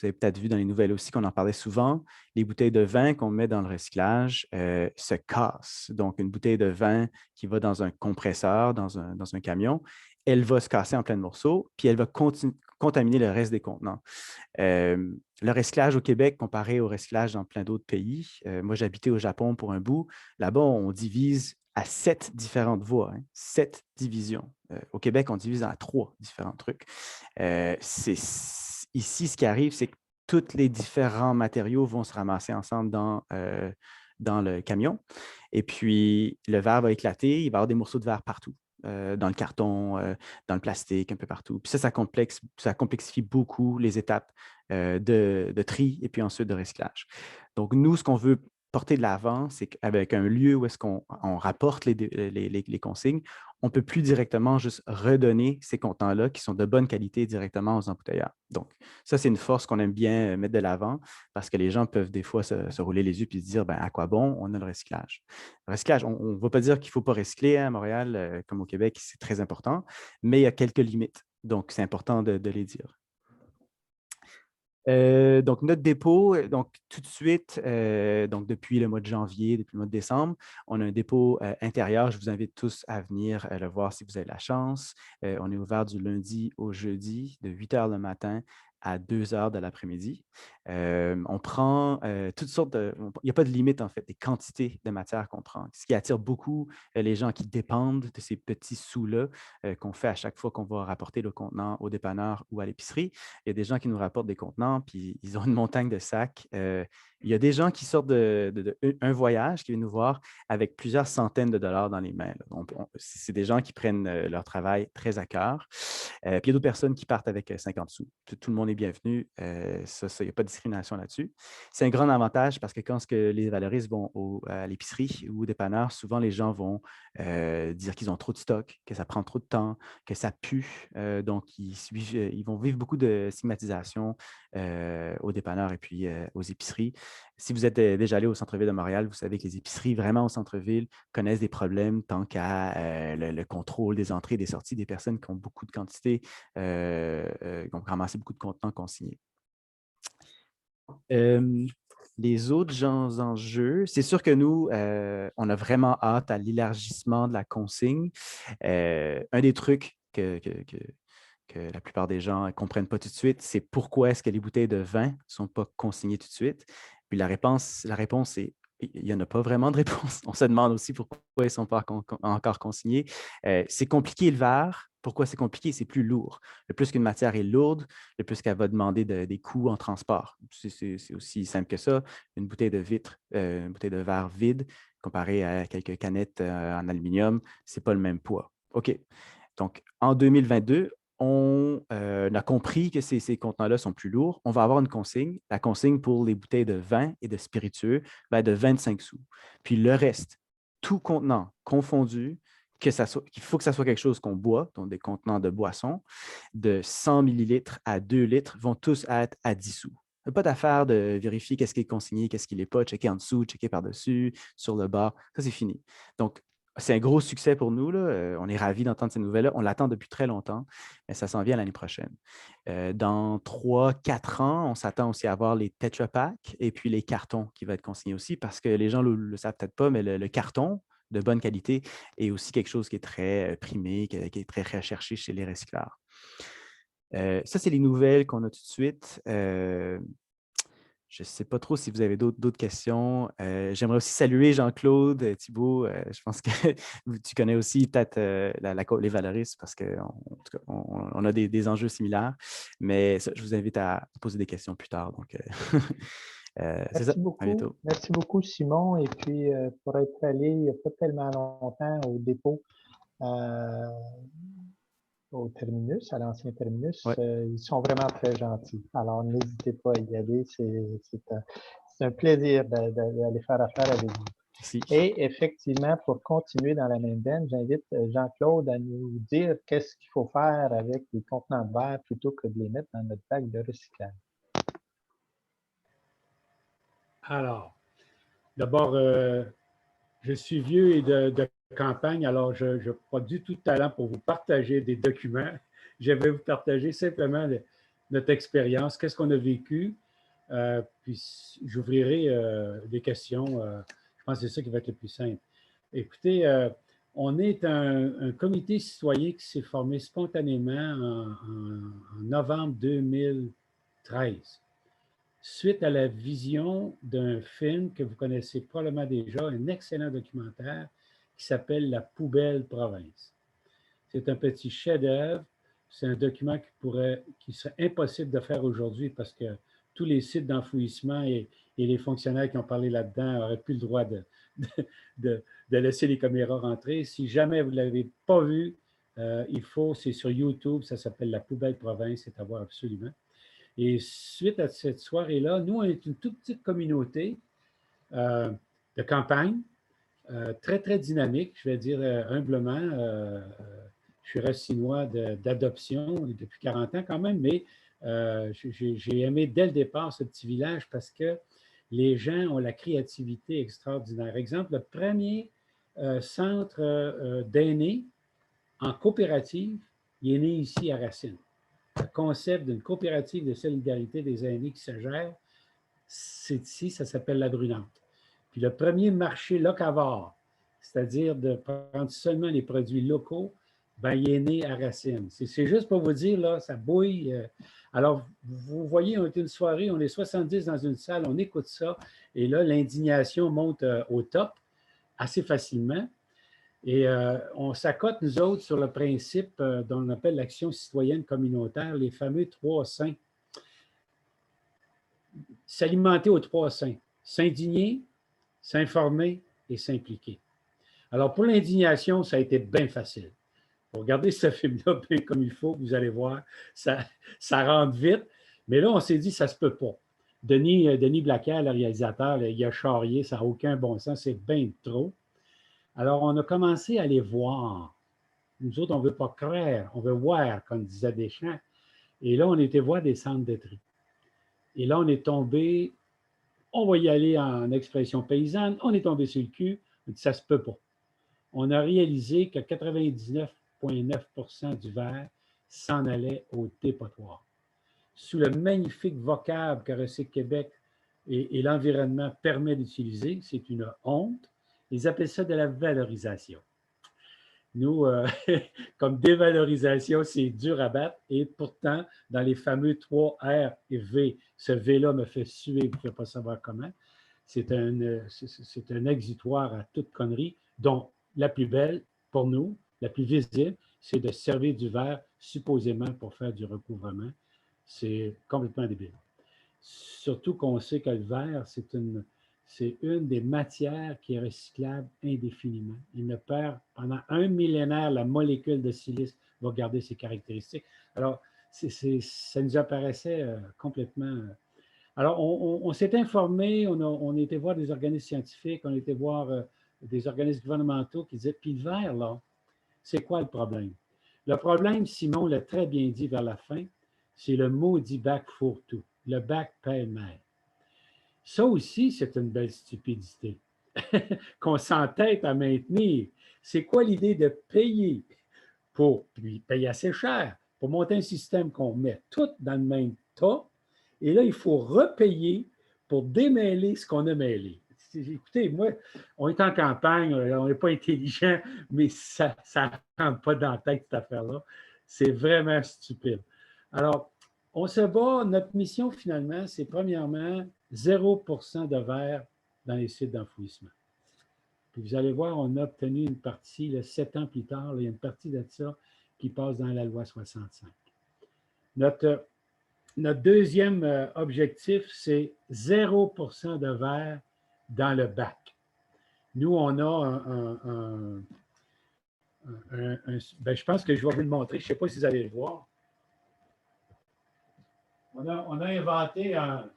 vous avez peut-être vu dans les nouvelles aussi qu'on en parlait souvent, les bouteilles de vin qu'on met dans le recyclage se cassent. Donc, une bouteille de vin qui va dans un compresseur, dans un camion, elle va se casser en plein de morceaux, puis elle va contaminer le reste des contenants. Le recyclage au Québec, comparé au recyclage dans plein d'autres pays, moi, j'habitais au Japon pour un bout. Là-bas, on divise à 7 différentes voies, 7 divisions. Au Québec, on divise à 3 différents trucs. Ici, ce qui arrive, c'est que tous les différents matériaux vont se ramasser ensemble dans le camion. Et puis, le verre va éclater, il va y avoir des morceaux de verre partout. Dans le carton, dans le plastique, un peu partout. Puis ça complexifie beaucoup les étapes de tri et puis ensuite de recyclage. Donc, nous, ce qu'on veut porter de l'avant, c'est qu'avec un lieu où est-ce qu'on rapporte les consignes, on ne peut plus directement juste redonner ces contenants-là qui sont de bonne qualité directement aux embouteilleurs. Donc, ça, c'est une force qu'on aime bien mettre de l'avant parce que les gens peuvent des fois se rouler les yeux et se dire, à quoi bon, on a le recyclage. Le recyclage, on ne va pas dire qu'il ne faut pas recycler à Montréal comme au Québec, c'est très important, mais il y a quelques limites. Donc, c'est important de les dire. Donc, notre dépôt, donc tout de suite, donc depuis le mois de janvier, depuis le mois de décembre, on a un dépôt intérieur. Je vous invite tous à venir le voir si vous avez la chance. On est ouvert du lundi au jeudi, de 8 h le matin à 2 h de l'après-midi. On prend toutes sortes de... Il n'y a pas de limite, en fait, des quantités de matière qu'on prend. Ce qui attire beaucoup les gens qui dépendent de ces petits sous-là qu'on fait à chaque fois qu'on va rapporter le contenant au dépanneur ou à l'épicerie. Il y a des gens qui nous rapportent des contenants, puis ils ont une montagne de sacs. Il y a des gens qui sortent d'un voyage, qui viennent nous voir avec plusieurs centaines de dollars dans les mains. C'est des gens qui prennent leur travail très à cœur. Puis il y a d'autres personnes qui partent avec 50 sous. Tout le monde est bienvenu. Il n'y a pas de discrimination là-dessus. C'est un grand avantage parce que quand les valoristes vont à l'épicerie ou au dépanneur, souvent les gens vont dire qu'ils ont trop de stock, que ça prend trop de temps, que ça pue. Donc, ils vont vivre beaucoup de stigmatisation aux dépanneurs et puis aux épiceries. Si vous êtes déjà allé au centre-ville de Montréal, vous savez que les épiceries vraiment au centre-ville connaissent des problèmes tant qu'à le contrôle des entrées et des sorties des personnes qui ont beaucoup de quantité, qui ont ramassé beaucoup de contenants consignés. Les autres enjeux, c'est sûr que nous, on a vraiment hâte à l'élargissement de la consigne. Un des trucs que la plupart des gens ne comprennent pas tout de suite, c'est pourquoi est-ce que les bouteilles de vin ne sont pas consignées tout de suite. Puis la réponse est il n'y en a pas vraiment de réponse. On se demande aussi pourquoi ils ne sont pas encore consignés. C'est compliqué le verre. Pourquoi c'est compliqué? C'est plus lourd. Le plus qu'une matière est lourde, le plus qu'elle va demander des coûts en transport. C'est aussi simple que ça. Une bouteille une bouteille de verre vide, comparée à quelques canettes en aluminium, ce n'est pas le même poids. OK. Donc, en 2022, on a compris que ces contenants-là sont plus lourds. On va avoir une consigne. La consigne pour les bouteilles de vin et de spiritueux va être de 25 sous. Puis le reste, tout contenant confondu, qu'il faut que ça soit quelque chose qu'on boit, donc des contenants de boissons, de 100 millilitres à 2 litres, vont tous être à 10 sous. Il n'y a pas d'affaire de vérifier qu'est-ce qui est consigné, qu'est-ce qui ne l'est pas, checker en dessous, checker par-dessus, sur le bas. Ça, c'est fini. Donc, c'est un gros succès pour nous. Là. On est ravis d'entendre ces nouvelles-là. On l'attend depuis très longtemps, mais ça s'en vient l'année prochaine. Dans 3-4 ans, on s'attend aussi à avoir les Tetra Pak et puis les cartons qui vont être consignés aussi parce que les gens ne le savent peut-être pas, mais le carton de bonne qualité est aussi quelque chose qui est très primé, qui est très recherché chez les recycleurs. Ça, c'est les nouvelles qu'on a tout de suite. Je ne sais pas trop si vous avez d'autres questions. J'aimerais aussi saluer Jean-Claude Thibault. Je pense que tu connais aussi peut-être les valoristes parce qu'on a des enjeux similaires. Mais ça, je vous invite à poser des questions plus tard. Donc, c'est ça. À bientôt. Merci beaucoup, Simon. Et puis, pour être allé il n'y a pas tellement longtemps au dépôt, au terminus, à l'ancien terminus, ouais. Ils sont vraiment très gentils. Alors, n'hésitez pas à y aller. C'est un plaisir d'aller faire affaire avec vous. Merci. Et effectivement, pour continuer dans la même veine, j'invite Jean-Claude à nous dire qu'est-ce qu'il faut faire avec les contenants de verre plutôt que de les mettre dans notre bac de recyclage. Alors, d'abord, je suis vieux et de campagne, alors je n'ai pas du tout de talent pour vous partager des documents. Je vais vous partager simplement notre expérience, qu'est-ce qu'on a vécu, puis j'ouvrirai des questions. Je pense que c'est ça qui va être le plus simple. Écoutez, on est un comité citoyen qui s'est formé spontanément en novembre 2013, suite à la vision d'un film que vous connaissez probablement déjà, un excellent documentaire qui s'appelle « La poubelle province ». C'est un petit chef-d'œuvre. C'est un document qui serait impossible de faire aujourd'hui parce que tous les sites d'enfouissement et les fonctionnaires qui ont parlé là-dedans n'auraient plus le droit de laisser les caméras rentrer. Si jamais vous ne l'avez pas vu, c'est sur YouTube, ça s'appelle « La poubelle province », c'est à voir absolument. Et suite à cette soirée-là, nous, on est une toute petite communauté de campagne, très, très dynamique, je vais dire humblement. Je suis racinois d'adoption depuis 40 ans quand même, mais j'ai aimé dès le départ ce petit village parce que les gens ont la créativité extraordinaire. Exemple, le premier centre d'aînés en coopérative, il est né ici à Racine. concept d'une coopérative de solidarité des aînés qui se gère, c'est ici, ça s'appelle la Brunante. Puis le premier marché locavore, c'est-à-dire de prendre seulement les produits locaux, ben, il est né à Racine. C'est juste pour vous dire, là, ça bouille. Alors, vous voyez, on est une soirée, on est 70 dans une salle, on écoute ça, et là, l'indignation monte au top assez facilement. Et on s'accote, nous autres, sur le principe dont on appelle l'action citoyenne communautaire, les fameux 3 saints. S'alimenter aux 3 saints. S'indigner, s'informer et s'impliquer. Alors, pour l'indignation, ça a été bien facile. Pour regarder ce film-là bien comme il faut, vous allez voir, ça rentre vite. Mais là, on s'est dit, ça ne se peut pas. Denis Blaquière, le réalisateur, il a charrié, ça n'a aucun bon sens, c'est bien trop. Alors, on a commencé à les voir. Nous autres, on ne veut pas croire, on veut voir, comme disait Deschamps. Et là, on était voir des centres de tri. Et là, on est tombé, on va y aller en expression paysanne, on est tombé sur le cul, on dit, ça ne se peut pas. On a réalisé que 99,9% du verre s'en allait au dépotoir. Sous le magnifique vocable que Recycle Québec et l'environnement permet d'utiliser, c'est une honte. Ils appellent ça de la valorisation. Nous, comme dévalorisation, c'est dur à battre. Et pourtant, dans les fameux 3 R et V, ce V-là me fait suer, vous ne pouvez pas savoir comment. C'est un exutoire à toute connerie, dont la plus belle, pour nous, la plus visible, c'est de servir du verre supposément pour faire du recouvrement. C'est complètement débile. Surtout qu'on sait que le verre, c'est une des matières qui est recyclable indéfiniment. Il ne perd, pendant un millénaire, la molécule de silice va garder ses caractéristiques. Alors, ça nous apparaissait complètement... Alors, on s'est informé, on a été voir des organismes scientifiques, on a été voir des organismes gouvernementaux qui disaient, puis le verre, là, c'est quoi le problème? Le problème, Simon l'a très bien dit vers la fin, c'est le maudit bac fourre-tout, le bac pêle-mêle. Ça aussi, c'est une belle stupidité qu'on s'entête à maintenir. C'est quoi l'idée de payer pour payer assez cher, pour monter un système qu'on met tout dans le même tas, et là, il faut repayer pour démêler ce qu'on a mêlé. Écoutez, moi, on est en campagne, on n'est pas intelligent, mais ça ne rentre pas dans la tête, cette affaire-là. C'est vraiment stupide. Alors, on se bat, notre mission finalement, c'est premièrement 0% de verre dans les sites d'enfouissement. Puis vous allez voir, on a obtenu une partie, là, 7 ans plus tard, là, il y a une partie de ça qui passe dans la loi 65. Notre deuxième objectif, c'est 0% de verre dans le bac. Nous, on a ben, je pense que je vais vous le montrer, je ne sais pas si vous allez le voir. On a inventé un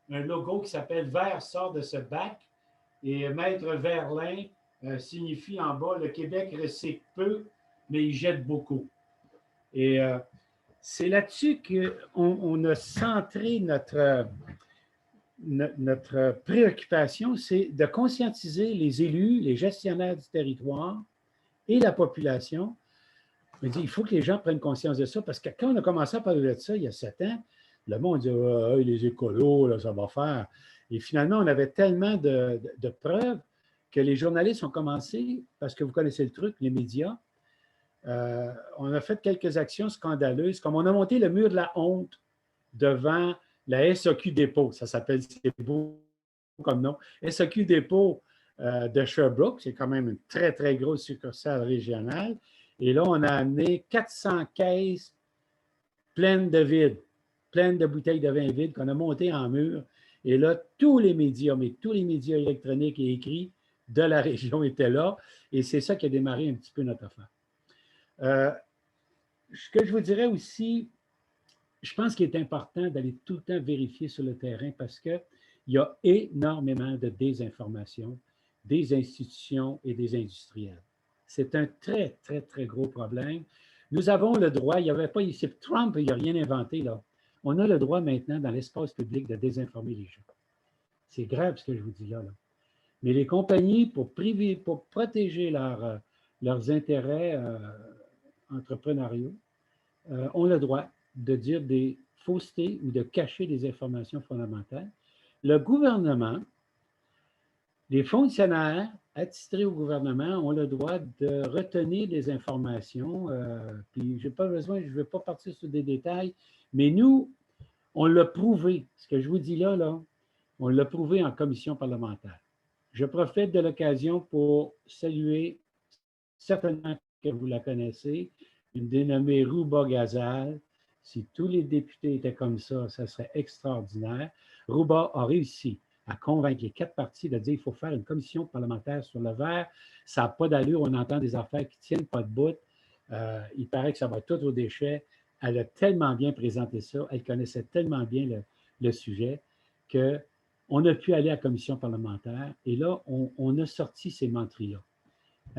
logo qui s'appelle « Verre sort de ce bac » et Maître Verlin signifie en bas « Le Québec recycle peu, mais il jette beaucoup ». Et c'est là-dessus qu'on a centré notre préoccupation, c'est de conscientiser les élus, les gestionnaires du territoire et la population. Il faut que les gens prennent conscience de ça, parce que quand on a commencé à parler de ça, il y a 7 ans, le monde disait oh, « les écolos, là, ça va faire ». Et finalement, on avait tellement de preuves que les journalistes ont commencé, parce que vous connaissez le truc, les médias, on a fait quelques actions scandaleuses, comme on a monté le mur de la honte devant la SAQ Dépôt, ça s'appelle, c'est beau comme nom, SAQ Dépôt de Sherbrooke, c'est quand même une très, très grosse succursale régionale. Et là, on a amené 400 caisses pleines de vide, pleines de bouteilles de vin vide qu'on a montées en mur. Et là, tous les médias, mais tous les médias électroniques et écrits de la région étaient là. Et c'est ça qui a démarré un petit peu notre affaire. Ce que je vous dirais aussi, je pense qu'il est important d'aller tout le temps vérifier sur le terrain parce qu'il y a énormément de désinformation des institutions et des industriels. C'est un très, très, très gros problème. Nous avons le droit, il n'y avait pas ici, Trump, il n'a rien inventé là. On a le droit maintenant dans l'espace public de désinformer les gens. C'est grave ce que je vous dis là. Mais les compagnies, pour protéger leurs intérêts entrepreneuriaux ont le droit de dire des faussetés ou de cacher des informations fondamentales. Le gouvernement, les fonctionnaires attitrés au gouvernement ont le droit de retenir des informations. Puis je ne vais pas partir sur des détails, mais nous, on l'a prouvé. Ce que je vous dis là, on l'a prouvé en commission parlementaire. Je profite de l'occasion pour saluer, certainement que vous la connaissez, une dénommée Rouba Ghazal. Si tous les députés étaient comme ça serait extraordinaire. Rouba a réussi à convaincre les 4 partis de dire qu'il faut faire une commission parlementaire sur le verre. Ça n'a pas d'allure, on entend des affaires qui ne tiennent pas de bout. Il paraît que ça va tout aux déchets. Elle a tellement bien présenté ça, elle connaissait tellement bien le sujet qu'on a pu aller à la commission parlementaire et là, on a sorti ces menteries-là.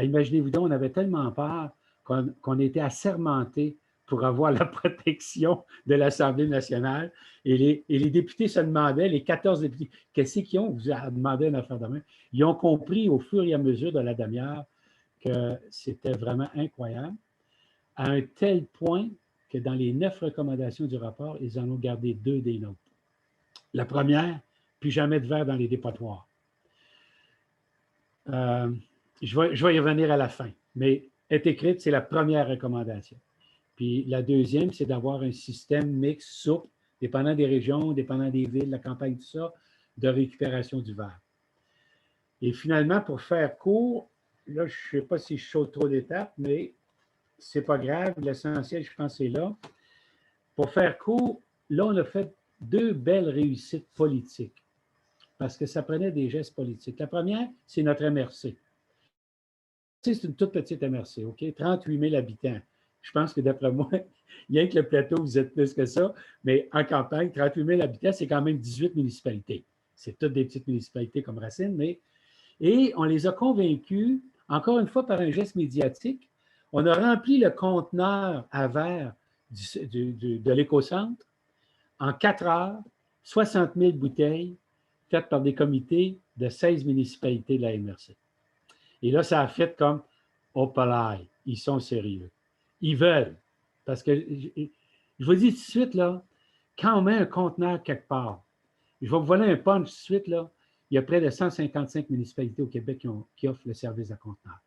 Imaginez-vous donc, on avait tellement peur qu'on était assermenté pour avoir la protection de l'Assemblée nationale. Et les députés se demandaient, les 14 députés, qu'est-ce qu'ils ont vous a demandé une affaire de main? Ils ont compris au fur et à mesure de la demi-heure que c'était vraiment incroyable, à un tel point que dans les 9 recommandations du rapport, ils en ont gardé 2 des nôtres. La première, plus jamais de verre dans les dépotoirs. Je vais y revenir à la fin, mais est écrite, c'est la première recommandation. Puis la deuxième, c'est d'avoir un système mixte, souple, dépendant des régions, dépendant des villes, la campagne, tout ça, de récupération du verre. Et finalement, pour faire court, là, je ne sais pas si je saute trop d'étapes, mais ce n'est pas grave. L'essentiel, je pense, c'est là. Pour faire court, là, on a fait 2 belles réussites politiques parce que ça prenait des gestes politiques. La première, c'est notre MRC. C'est une toute petite MRC, OK? 38 000 habitants. Je pense que d'après moi, il y a que le plateau, vous êtes plus que ça, mais en campagne, 38 000 habitants, c'est quand même 18 municipalités. C'est toutes des petites municipalités comme Racine, mais... Et on les a convaincus, encore une fois, par un geste médiatique. On a rempli le conteneur à verre de l'écocentre en 4 heures, 60 000 bouteilles faites par des comités de 16 municipalités de la MRC. Et là, ça a fait comme « oh, palais, ils sont sérieux. Ils veulent. » Parce que, je vous dis tout de suite, là, quand on met un conteneur quelque part, je vais vous voler un punch tout de suite, là, il y a près de 155 municipalités au Québec qui offrent le service de conteneur.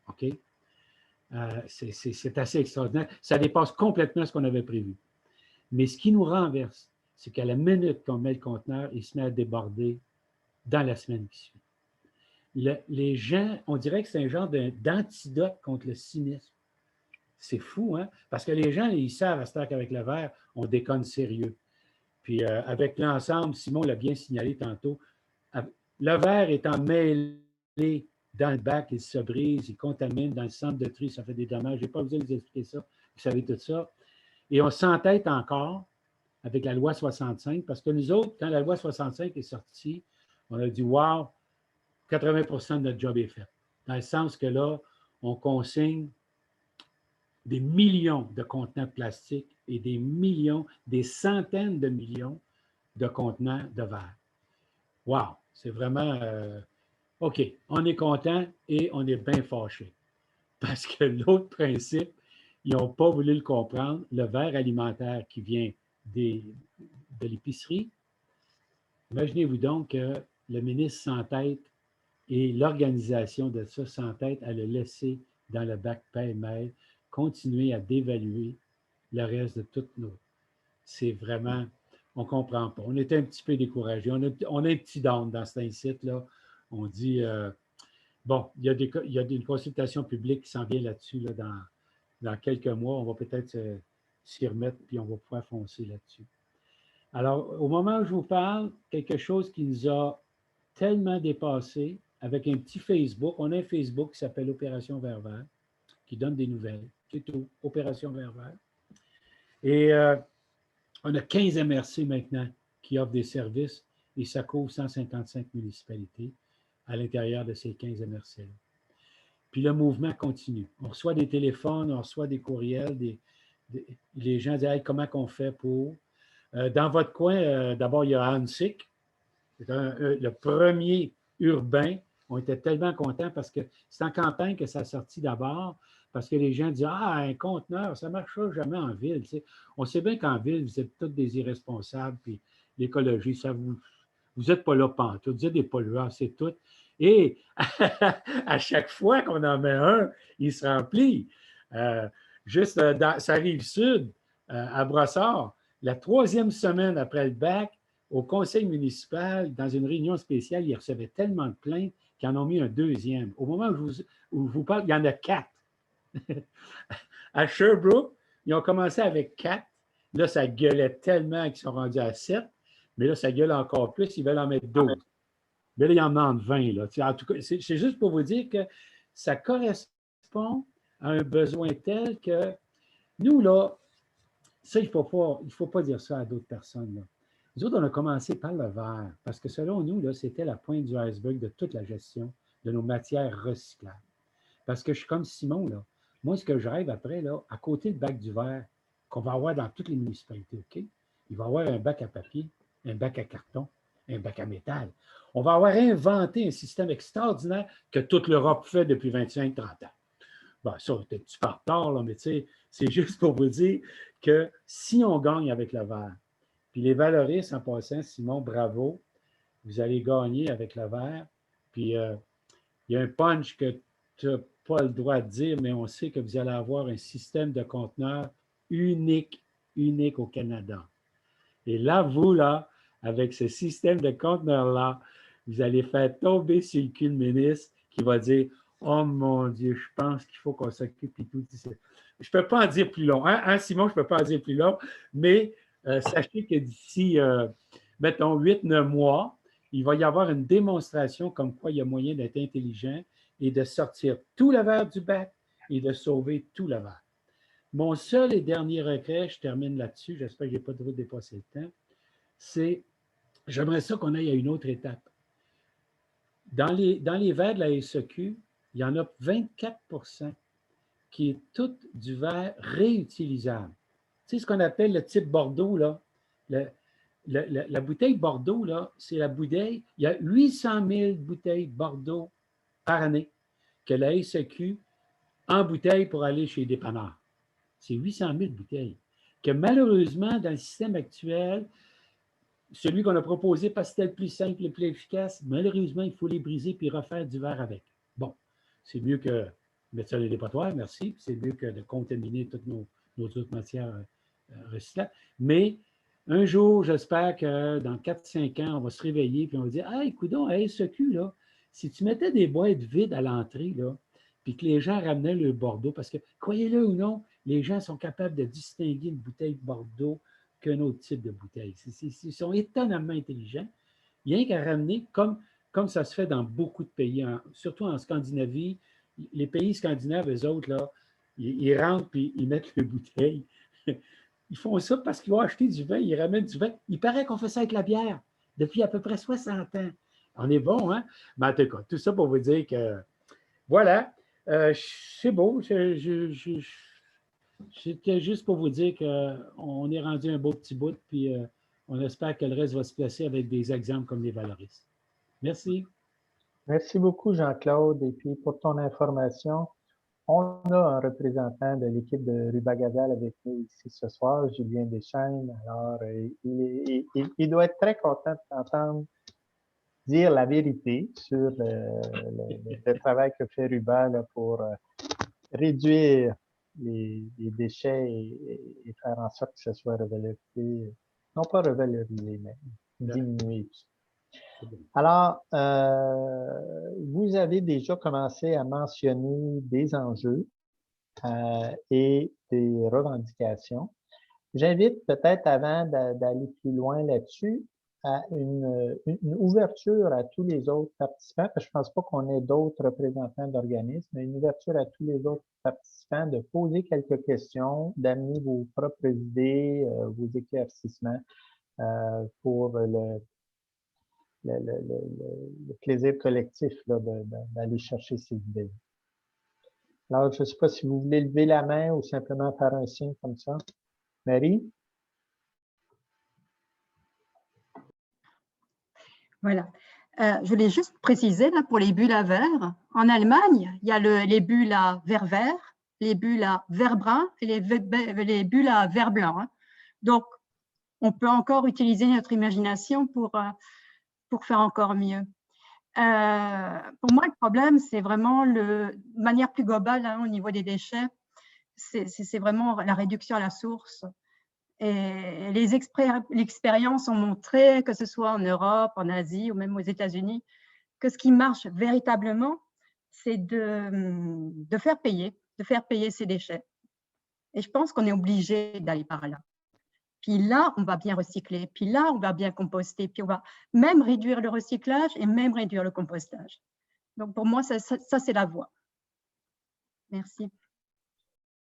OK? C'est assez extraordinaire. Ça dépasse complètement ce qu'on avait prévu. Mais ce qui nous renverse, c'est qu'à la minute qu'on met le conteneur, il se met à déborder dans la semaine qui suit. Les gens, on dirait que c'est un genre d'antidote contre le cynisme. C'est fou, hein? Parce que les gens, ils savent à ce temps qu'avec le verre, on déconne sérieux. Puis avec l'ensemble, Simon l'a bien signalé tantôt, le verre étant mêlé dans le bac, il se brise, il contamine dans le centre de tri, ça fait des dommages. Je n'ai pas besoin de vous expliquer ça, vous savez tout ça. Et on s'entête encore avec la loi 65, parce que nous autres, quand la loi 65 est sortie, on a dit « wow, 80% de notre job est fait ». Dans le sens que là, on consigne des millions de contenants plastiques et des millions, des centaines de millions de contenants de verre. Wow! C'est vraiment... OK, on est content et on est bien fâché. Parce que l'autre principe, ils n'ont pas voulu le comprendre. Le verre alimentaire qui vient de l'épicerie, imaginez-vous donc que le ministre s'entête et l'organisation de ça s'entête à le laisser dans le bac pêle-mêle, continuer à dévaluer le reste de toutes nos... C'est vraiment... On ne comprend pas. On était un petit peu découragés. On a un petit down dans cet incite-là. On dit, bon, il y a une consultation publique qui s'en vient là-dessus là, dans quelques mois. On va peut-être s'y remettre, puis on va pouvoir foncer là-dessus. Alors, au moment où je vous parle, quelque chose qui nous a tellement dépassé, avec un petit Facebook, on a un Facebook qui s'appelle Opération Vert Vert, qui donne des nouvelles. C'est tout, Opération Vert Vert. Et on a 15 MRC maintenant qui offrent des services et ça couvre 155 municipalités à l'intérieur de ces 15 MRC-là. Puis le mouvement continue. On reçoit des téléphones, on reçoit des courriels, les gens disent hey, « comment qu'on fait pour… » Dans votre coin, d'abord, il y a Hansik, c'est le premier urbain. On était tellement contents parce que c'est en campagne que ça a sorti d'abord, Parce que les gens disent, ah, un conteneur, ça ne marchera jamais en ville. Tu sais. On sait bien qu'en ville, vous êtes tous des irresponsables, puis l'écologie, ça vous n'êtes pas là pantoute, vous êtes des pollueurs, c'est tout. Et à chaque fois qu'on en met un, il se remplit. Juste dans sa rive sud, à Brossard, la 3e semaine après le bac, au conseil municipal, dans une réunion spéciale, ils recevaient tellement de plaintes qu'ils en ont mis un 2e. Au moment où je vous parle, il y en a 4. À Sherbrooke, ils ont commencé avec 4. Là, ça gueulait tellement qu'ils sont rendus à 7. Mais là, ça gueule encore plus. Ils veulent en mettre d'autres. Mais là, il y en demande 20. Là. En tout cas, c'est juste pour vous dire que ça correspond à un besoin tel que nous, là, ça, il ne faut pas dire ça à d'autres personnes. Là. Nous autres, on a commencé par le verre, parce que selon nous, là, c'était la pointe du iceberg de toute la gestion de nos matières recyclables. Parce que je suis comme Simon, là. Moi, ce que je rêve après, là, à côté du bac du verre, qu'on va avoir dans toutes les municipalités, OK? Il va y avoir un bac à papier, un bac à carton, un bac à métal. On va avoir inventé un système extraordinaire que toute l'Europe fait depuis 25-30 ans. Bon, ça, c'est un petit peu en retard, là, mais tu sais, c'est juste pour vous dire que si on gagne avec le verre, puis les valoristes, en passant, Simon, bravo, vous allez gagner avec le verre, puis il y a un punch que tu n'as pas le droit de dire, mais on sait que vous allez avoir un système de conteneurs unique au Canada. Et là, vous, là, avec ce système de conteneurs-là, vous allez faire tomber sur le cul le ministre qui va dire « Oh mon Dieu, je pense qu'il faut qu'on s'occupe et tout. » Je ne peux pas en dire plus long. Hein, Simon, je ne peux pas en dire plus long, mais sachez que d'ici, mettons, 8-9 mois, il va y avoir une démonstration comme quoi il y a moyen d'être intelligent et de sortir tout le verre du bac et de sauver tout le verre. Mon seul et dernier regret, je termine là-dessus, j'espère que je n'ai pas trop dépassé le temps, c'est, j'aimerais ça qu'on aille à une autre étape. Dans les verres de la SEQ, il y en a 24 % qui est tout du verre réutilisable. Tu sais ce qu'on appelle le type Bordeaux, là? La bouteille Bordeaux, là, c'est la bouteille, il y a 800 000 bouteilles Bordeaux par année que la SEQ en bouteille pour aller chez les dépanneurs. C'est 800 000 bouteilles. Que malheureusement, dans le système actuel, celui qu'on a proposé parce que c'était le plus simple, le plus efficace, malheureusement, il faut les briser puis refaire du verre avec. Bon, c'est mieux que mettre ça dans les dépotoirs, merci. C'est mieux que de contaminer toutes nos autres matières recyclables. Mais un jour, j'espère que dans 4-5 ans, on va se réveiller et on va dire « Hey, coudonc, à SEQ, là, si tu mettais des boîtes vides à l'entrée, là, puis que les gens ramenaient le Bordeaux, parce que, croyez-le ou non, les gens sont capables de distinguer une bouteille Bordeaux qu'un autre type de bouteille. Ils sont étonnamment intelligents. Rien qu'à ramener, comme ça se fait dans beaucoup de pays, surtout en Scandinavie, les pays scandinaves, eux autres, là, ils rentrent puis ils mettent les bouteilles. Ils font ça parce qu'ils vont acheter du vin, ils ramènent du vin. Il paraît qu'on fait ça avec la bière depuis à peu près 60 ans. On est bon, hein? Mais en tout cas, tout ça pour vous dire que, voilà, c'est beau. C'était juste pour vous dire qu'on est rendu un beau petit bout, puis on espère que le reste va se placer avec des exemples comme les valoristes. Merci. Merci beaucoup, Jean-Claude. Et puis, pour ton information, on a un représentant de l'équipe de Rubagazel avec nous ici ce soir, Julien Deschaines. Alors, il doit être très content de t'entendre dire la vérité sur le travail que fait Ruba là, pour réduire les déchets et faire en sorte que ce soit revalorisé, non pas revalorisé, mais diminué. Alors, vous avez déjà commencé à mentionner des enjeux et des revendications. J'invite peut-être avant d'aller plus loin là-dessus à une ouverture à tous les autres participants, parce que je ne pense pas qu'on ait d'autres représentants d'organismes, mais une ouverture à tous les autres participants de poser quelques questions, d'amener vos propres idées, vos éclaircissements pour le plaisir collectif d'aller chercher ces idées. Alors, je ne sais pas si vous voulez lever la main ou simplement faire un signe comme ça. Marie? Voilà. Je voulais juste préciser là, pour les bulles à verre. En Allemagne, il y a les bulles à verre-vert, les bulles à vert brun et les bulles à vert blanc. Hein. Donc, on peut encore utiliser notre imagination pour faire encore mieux. Pour moi, le problème, c'est vraiment, de manière plus globale, hein, au niveau des déchets, c'est vraiment la réduction à la source. Et les expériences ont montré, que ce soit en Europe, en Asie ou même aux États-Unis, que ce qui marche véritablement, c'est de faire payer ces déchets. Et je pense qu'on est obligé d'aller par là. Puis là, on va bien recycler. Puis là, on va bien composter. Puis on va même réduire le recyclage et même réduire le compostage. Donc, pour moi, ça c'est la voie. Merci.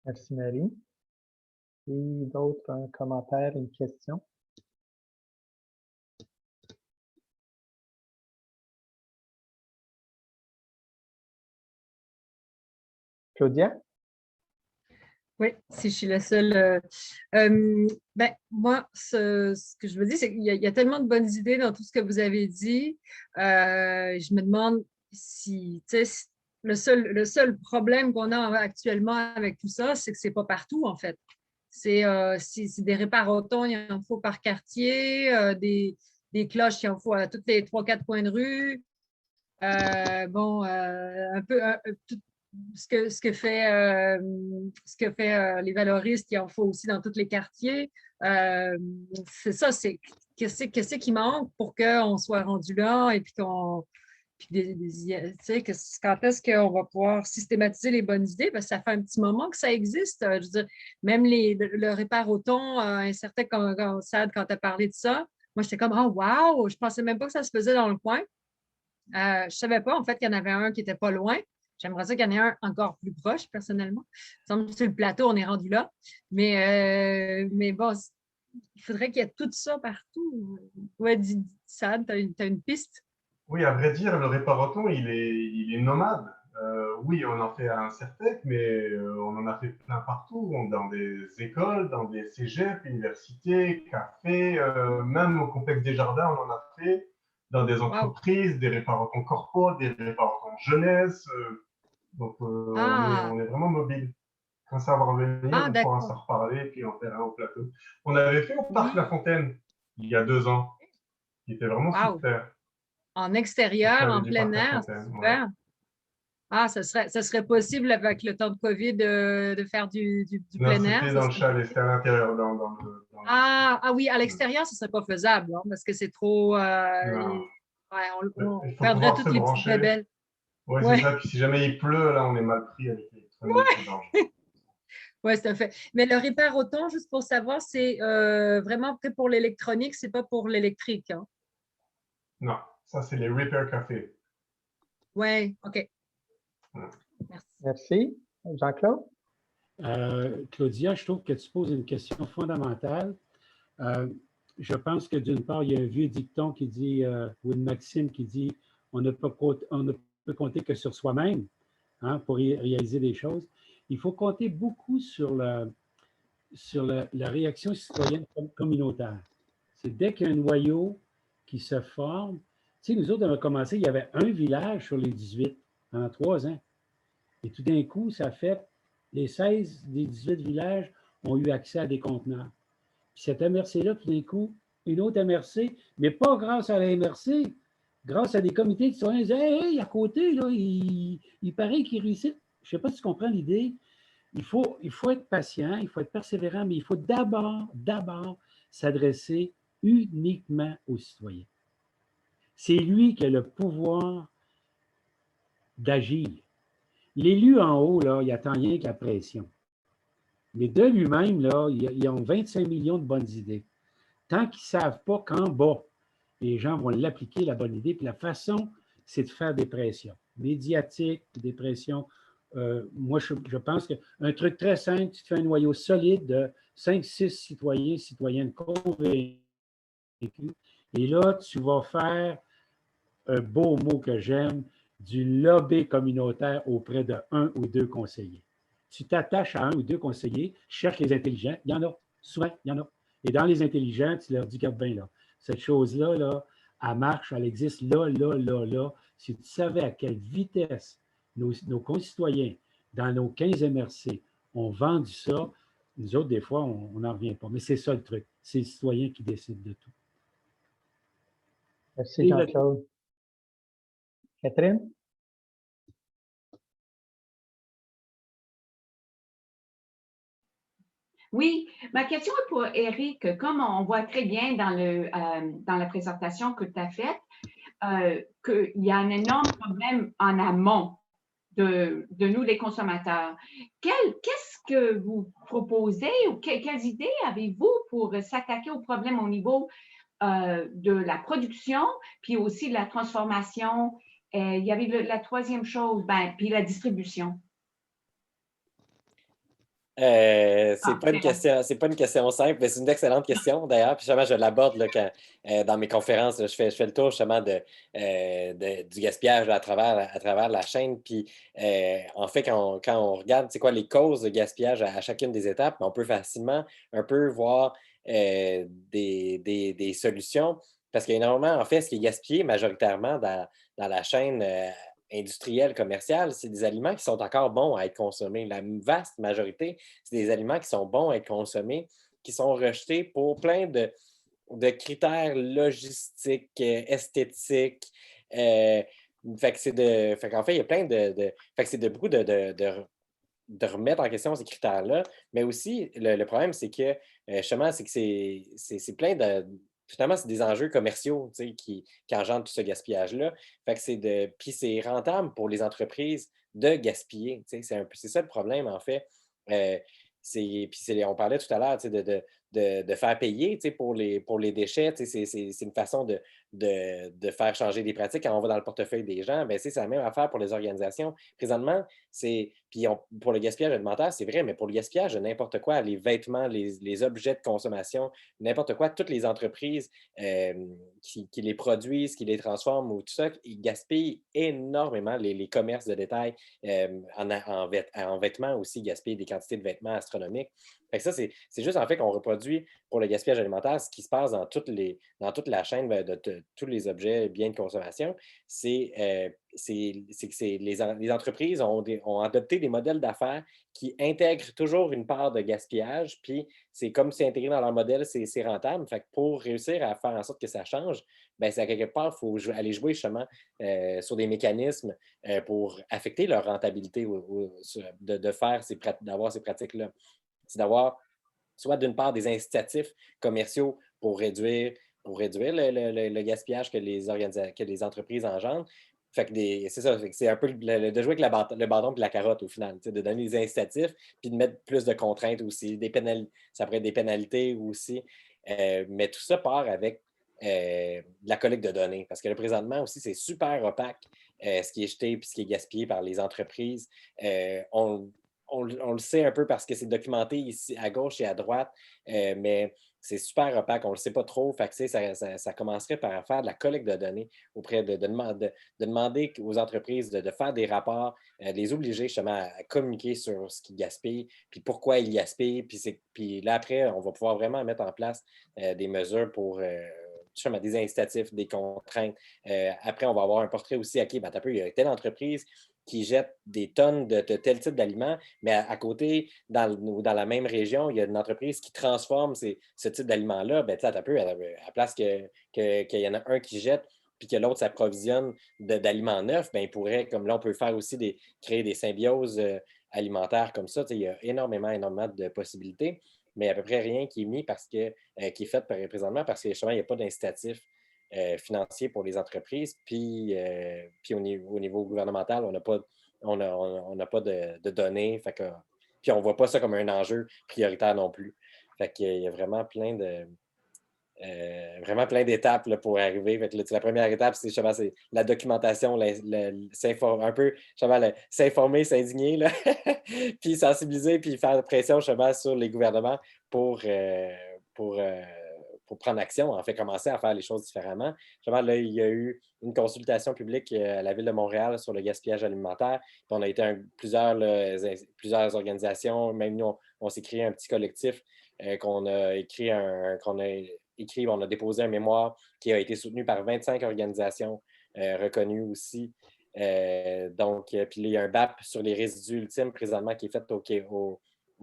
Merci, Marie. Et d'autres commentaires, une question? Claudia? Oui, si je suis la seule. Moi, ce que je veux dire, c'est qu'il y a tellement de bonnes idées dans tout ce que vous avez dit. Je me demande si, le seul problème qu'on a actuellement avec tout ça, c'est que ce n'est pas partout, en fait. C'est des réparatons, il en faut par quartier, des cloches, il en faut à tous les 3-4 coins de rue. Un peu ce que fait les valoristes, il en faut aussi dans tous les quartiers. C'est ça, c'est qu'est-ce qui manque pour qu'on soit rendu là et puis qu'on. Puis quand est-ce qu'on va pouvoir systématiser les bonnes idées? Parce que ça fait un petit moment que ça existe. Je veux dire, même le réparoton, un certain quand tu as parlé de ça, moi, j'étais comme, oh, wow, je ne pensais même pas que ça se faisait dans le coin. Je ne savais pas, en fait, qu'il y en avait un qui n'était pas loin. J'aimerais ça qu'il y en ait un encore plus proche, personnellement. Il me semble que sur le plateau, on est rendu là. Mais bon, il faudrait qu'il y ait tout ça partout. Ouais, Sad, tu as une piste? Oui, à vrai dire, le réparaton, il est nomade. Oui, on en fait à un Certec, mais on en a fait plein partout, dans des écoles, dans des cégeps, universités, cafés, même au complexe des jardins, on en a fait, dans des entreprises, des réparatons corpo, des réparatons jeunesse. Donc, on est vraiment mobile. Quand ça va revenir, on pourra s'en reparler, puis en faire un au plateau. On avait fait au Parc La Fontaine, il y a 2 ans, qui était vraiment super. En extérieur, en plein air, c'est super. Ouais. Ah, ça serait possible avec le temps de COVID de faire du plein air? C'était dans le chalet, c'était à l'intérieur. Oui, à l'extérieur, ce ne serait pas faisable, hein, parce que c'est trop. On perdrait toutes les petites bébelles. Oui, c'est ça. Puis si jamais il pleut, là, on est mal pris avec l'électronique. Oui, c'est un fait. Mais le réparoton, juste pour savoir, c'est vraiment que pour l'électronique, c'est pas pour l'électrique. Hein? Non, ça, c'est les Repair Café. Oui, OK. Merci. Merci. Jean-Claude? Claudia, je trouve que tu poses une question fondamentale. Je pense que d'une part, il y a un vieux dicton qui dit, ou une maxime qui dit, on ne peut compter que sur soi-même, hein, pour réaliser des choses. Il faut compter beaucoup sur la réaction citoyenne communautaire. C'est dès qu'il y a un noyau qui se forme. Tu sais, nous autres, on a commencé, il y avait un village sur les 18 pendant 3 ans. Et tout d'un coup, ça fait les 16 des 18 villages ont eu accès à des conteneurs. Puis cette MRC-là, tout d'un coup, une autre MRC, mais pas grâce à la MRC, grâce à des comités de citoyens, ils disaient, hey, à côté, là, il paraît qu'ils réussissent. Je ne sais pas si tu comprends l'idée. Il faut être patient, il faut être persévérant, mais il faut d'abord s'adresser uniquement aux citoyens. C'est lui qui a le pouvoir d'agir. L'élu en haut, là, il n'attend rien que la pression. Mais de lui-même, là, ils ont 25 millions de bonnes idées. Tant qu'ils ne savent pas qu'en bas, les gens vont l'appliquer, la bonne idée. Puis la façon, c'est de faire des pressions médiatiques, des pressions. Moi, je pense qu'un truc très simple, tu te fais un noyau solide de 5-6 citoyens, citoyennes convaincus. Et là, tu vas faire un beau mot que j'aime, du lobby communautaire auprès de 1 ou 2 conseillers. Tu t'attaches à 1 ou 2 conseillers, cherche les intelligents, il y en a, souvent, il y en a. Et dans les intelligents, tu leur dis, regarde bien là, cette chose-là, là, elle marche, elle existe là. Si tu savais à quelle vitesse nos concitoyens dans nos 15 MRC, ont vendu ça. Nous autres, des fois, on n'en revient pas. Mais c'est ça le truc. C'est les citoyens qui décident de tout. Merci, Et Jean-Claude. Catherine? Oui, ma question est pour Éric. Comme on voit très bien dans la présentation que tu as faite, qu'il y a un énorme problème en amont de nous, les consommateurs. Qu'est-ce que vous proposez ou quelles idées avez-vous pour s'attaquer au problème au niveau de la production, puis aussi de la transformation? Il y avait la troisième chose, puis la distribution. C'est pas une question simple, mais c'est une excellente question d'ailleurs. Puis justement, je l'aborde là, dans mes conférences. Là, je fais le tour justement du gaspillage là, à travers la chaîne. Puis en fait, quand on regarde c'est quoi les causes de gaspillage à chacune des étapes, on peut facilement un peu voir des solutions. Parce qu'il y a énormément, en fait, ce qui est gaspillé majoritairement dans la chaîne industrielle, commerciale, c'est des aliments qui sont encore bons à être consommés. La vaste majorité, c'est des aliments qui sont bons à être consommés, qui sont rejetés pour plein de critères logistiques, esthétiques. Fait qu'en fait, il y a plein fait que c'est de beaucoup de remettre en question ces critères-là. Mais aussi, le problème, c'est que justement, c'est que c'est plein de. Finalement, c'est des enjeux commerciaux qui engendrent tout ce gaspillage-là. Fait que puis c'est rentable pour les entreprises de gaspiller. C'est ça le problème, en fait. On parlait tout à l'heure de faire payer pour les déchets. C'est une façon de faire changer des pratiques. Quand on va dans le portefeuille des gens, c'est la même affaire pour les organisations. Présentement, pour le gaspillage alimentaire, c'est vrai, mais pour le gaspillage de n'importe quoi, les vêtements, les objets de consommation, n'importe quoi, toutes les entreprises qui les produisent, qui les transforment ou tout ça, ils gaspillent énormément. Les commerces de détail en vêtements aussi gaspillent des quantités de vêtements astronomiques. Fait que ça, c'est juste en fait qu'on reproduit pour le gaspillage alimentaire ce qui se passe dans toute la chaîne de tous les objets, biens de consommation. C'est que les entreprises ont adopté des modèles d'affaires qui intègrent toujours une part de gaspillage, puis c'est comme c'est intégré dans leur modèle, c'est rentable. Fait que pour réussir à faire en sorte que ça change, c'est à quelque part, il faut aller jouer justement sur des mécanismes pour affecter leur rentabilité d'avoir ces pratiques-là. C'est d'avoir soit d'une part des incitatifs commerciaux pour réduire le gaspillage que les entreprises engendrent. Fait que c'est ça, c'est un peu de jouer avec le bâton et la carotte au final, de donner des incitatifs puis de mettre plus de contraintes aussi. Ça pourrait être des pénalités aussi. Mais tout ça part avec de la collecte de données. Parce que là, présentement aussi, c'est super opaque ce qui est jeté et ce qui est gaspillé par les entreprises. On le sait un peu parce que c'est documenté ici à gauche et à droite, mais c'est super opaque, on ne le sait pas trop. Fait que, ça commencerait par faire de la collecte de données auprès de demander aux entreprises de faire des rapports, de les obliger justement à communiquer sur ce qu'ils gaspillent, puis pourquoi ils gaspillent. Puis là, après, on va pouvoir vraiment mettre en place des mesures pour justement des incitatifs, des contraintes. Après, on va avoir un portrait aussi, OK, il y a telle entreprise qui jettent des tonnes de tel type d'aliments, mais à côté, dans la même région, il y a une entreprise qui transforme ce type d'aliments-là. À place qu'il y en a un qui jette puis que l'autre s'approvisionne d'aliments neufs, il pourrait, comme là, on peut faire aussi créer des symbioses alimentaires comme ça. Il y a énormément de possibilités, mais à peu près rien qui est mis qui est fait présentement parce que justement, il n'y a pas d'incitatif financier pour les entreprises. Puis au niveau gouvernemental, on n'a pas de données. Puis on ne voit pas ça comme un enjeu prioritaire non plus. Fait qu'il y a vraiment plein d'étapes là, pour arriver. Fait que, là, la première étape, c'est la documentation, un peu s'informer, s'indigner, là, puis sensibiliser, puis faire pression sur les gouvernements pour prendre action, en fait, commencer à faire les choses différemment. Là, il y a eu une consultation publique à la Ville de Montréal sur le gaspillage alimentaire. Puis on a été plusieurs organisations, même nous, on s'est créé un petit collectif on a déposé un mémoire qui a été soutenu par 25 organisations reconnues aussi Puis là, il y a un BAP sur les résidus ultimes présentement qui est fait au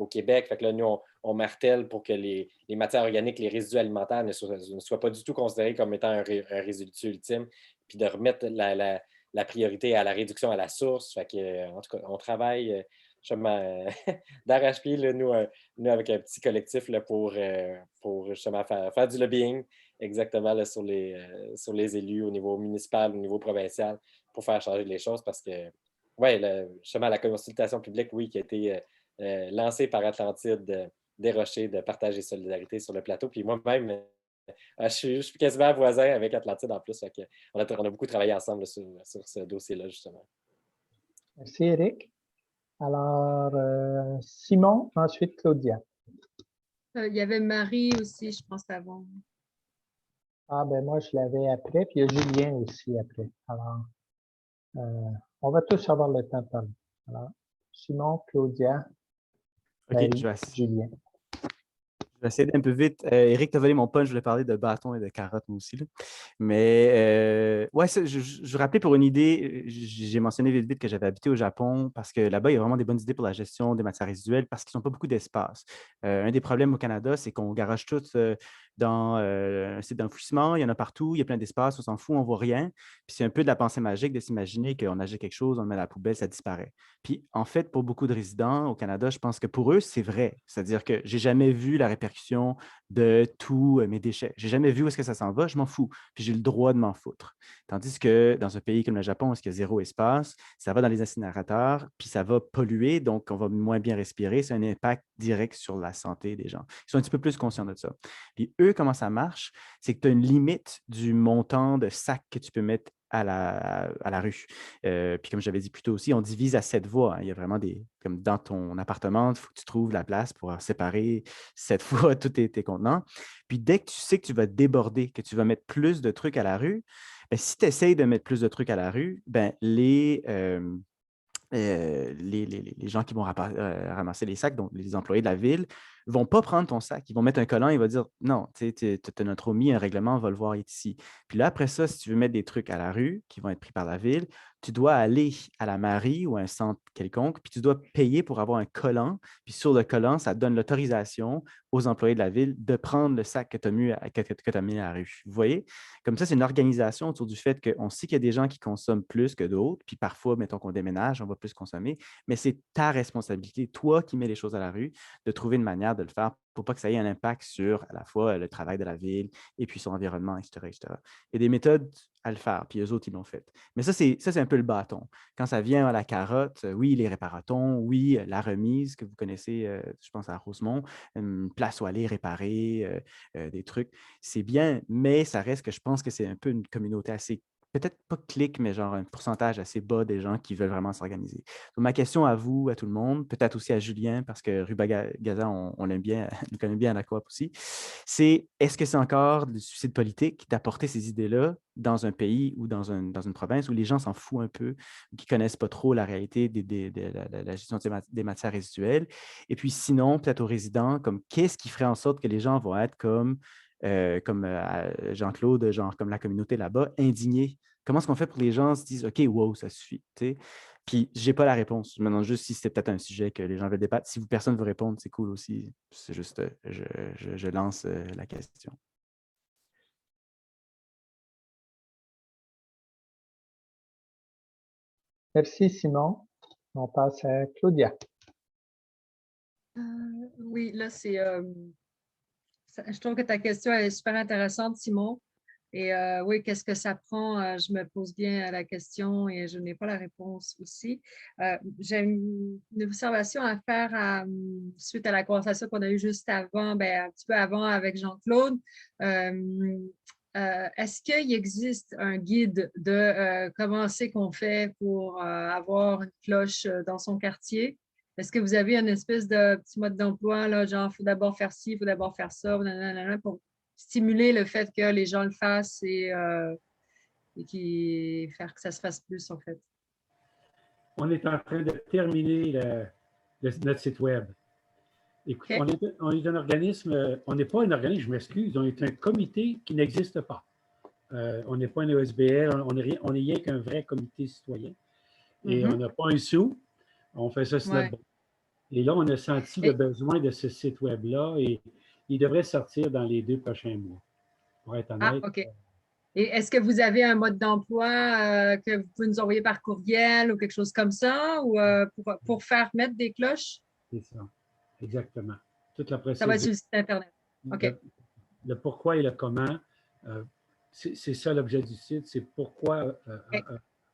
Québec. Fait que là, nous, on martèle pour que les matières organiques, les résidus alimentaires ne soient pas du tout considérés comme étant un résidu ultime, puis de remettre la priorité à la réduction à la source. Fait que, en tout cas, on travaille justement d'arrache-pied, nous, avec un petit collectif là, pour justement faire du lobbying exactement là, sur les élus au niveau municipal, au niveau provincial, pour faire changer les choses parce que, oui, justement, la consultation publique, oui, qui a été lancée par Atlantide Desrochers de partage et solidarité sur le plateau. Puis moi-même, je suis quasiment voisin avec Atlantide en plus. Fait que on a beaucoup travaillé ensemble là, sur ce dossier-là, justement. Merci, Eric. Alors, Simon, ensuite Claudia. Il y avait Marie aussi, je pense, avant. Ah, ben moi, je l'avais après, puis il y a Julien aussi après. Alors, on va tous avoir le temps de parler. Alors, Simon, Claudia, OK, Marie, je vais Julien. essayer d'un peu vite. Eric, tu as volé mon punch, je voulais parler de bâton et de carotte, moi aussi. Là. Mais ouais, je rappelais pour une idée, j'ai mentionné vite que j'avais habité au Japon parce que là-bas, il y a vraiment des bonnes idées pour la gestion des matières résiduelles parce qu'ils n'ont pas beaucoup d'espace. Un des problèmes au Canada, c'est qu'on garage tout dans un site d'enfouissement, il y en a partout, il y a plein d'espace, on s'en fout, on ne voit rien. Puis c'est un peu de la pensée magique de s'imaginer qu'on achète quelque chose, on le met à la poubelle, ça disparaît. Puis en fait, pour beaucoup de résidents au Canada, je pense que pour eux, c'est vrai. C'est-à-dire que j'ai jamais vu la répercussion de tous mes déchets. J'ai jamais vu où est-ce que ça s'en va, je m'en fous. Puis j'ai le droit de m'en foutre. Tandis que dans un pays comme le Japon, où il y a zéro espace, ça va dans les incinérateurs, puis ça va polluer, donc on va moins bien respirer. C'est un impact direct sur la santé des gens. Ils sont un petit peu plus conscients de ça. Puis eux, comment ça marche? C'est que tu as une limite du montant de sacs que tu peux mettre à la rue. Puis comme j'avais dit plus tôt aussi, on divise à 7 voies. Hein. Il y a vraiment comme dans ton appartement, il faut que tu trouves la place pour séparer 7 fois tous tes contenants. Puis dès que tu sais que tu vas déborder, que tu vas mettre plus de trucs à la rue, bien, si tu essayes de mettre plus de trucs à la rue, bien, les gens qui vont ramasser les sacs, donc les employés de la ville, ne vont pas prendre ton sac. Ils vont mettre un collant et ils vont dire non, tu as notre omis un règlement, on va le voir ici. Puis là, après ça, si tu veux mettre des trucs à la rue qui vont être pris par la ville, tu dois aller à la mairie ou à un centre quelconque, puis tu dois payer pour avoir un collant. Puis sur le collant, ça donne l'autorisation aux employés de la ville de prendre le sac que tu as mis à la rue. Vous voyez? Comme ça, c'est une organisation autour du fait qu'on sait qu'il y a des gens qui consomment plus que d'autres, puis parfois, mettons qu'on déménage, on va plus consommer, mais c'est ta responsabilité, toi qui mets les choses à la rue, de trouver une manière de le faire pour pas que ça ait un impact sur à la fois le travail de la ville et puis son environnement, etc., etc. Il y a des méthodes à le faire, puis eux autres, ils l'ont fait. Mais ça, c'est un peu le bâton. Quand ça vient à la carotte, oui, les réparatons, oui, la remise que vous connaissez, je pense à Rosemont, une place où aller réparer des trucs, c'est bien, mais ça reste que je pense que c'est un peu une communauté assez peut-être pas clique, mais genre un pourcentage assez bas des gens qui veulent vraiment s'organiser. Donc, ma question à vous, à tout le monde, peut-être aussi à Julien, parce que Rubagaza, on l'aime bien, nous connaît bien à la coop aussi, c'est est-ce que c'est encore du suicide politique d'apporter ces idées-là dans un pays ou dans une province où les gens s'en foutent un peu, qui ne connaissent pas trop la réalité de la gestion des matières résiduelles? Et puis sinon, peut-être aux résidents, comme qu'est-ce qui ferait en sorte que les gens vont être comme Jean-Claude, genre comme la communauté là-bas, indignée. Comment est-ce qu'on fait pour que les gens se disent « OK, wow, ça suffit ». Puis, je n'ai pas la réponse. Je me demande juste si c'était peut-être un sujet que les gens veulent débattre. Si personne ne veut répondre, c'est cool aussi. C'est juste, je lance la question. Merci, Simon. On passe à Claudia. Oui, là, je trouve que ta question est super intéressante, Simon. Et oui, qu'est-ce que ça prend? Je me pose bien la question et je n'ai pas la réponse aussi. J'ai une observation à faire suite à la conversation qu'on a eue juste avant, un petit peu avant avec Jean-Claude. Est-ce qu'il existe un guide de comment c'est qu'on fait pour avoir une cloche dans son quartier? Est-ce que vous avez une espèce de petit mode d'emploi, là, genre, il faut d'abord faire ci, il faut d'abord faire ça, pour stimuler le fait que les gens le fassent et faire que ça se fasse plus, en fait? On est en train de terminer notre site Web. Écoute, okay. on est un organisme, on n'est pas un organisme, je m'excuse, on est un comité qui n'existe pas. on n'est pas un OSBL, on n'est rien qu'un vrai comité citoyen. Et on n'a pas un sou. On fait ça sur notre bord. Et là, on a senti le besoin de ce site web-là et il devrait sortir dans les 2 prochains mois, pour être honnête. Ah, OK. Et est-ce que vous avez un mode d'emploi que vous pouvez nous envoyer par courriel ou quelque chose comme ça ou pour faire mettre des cloches? C'est ça, exactement. Toute la procédure. Ça va être sur le site Internet. OK. Le pourquoi et le comment, c'est ça l'objet du site, c'est pourquoi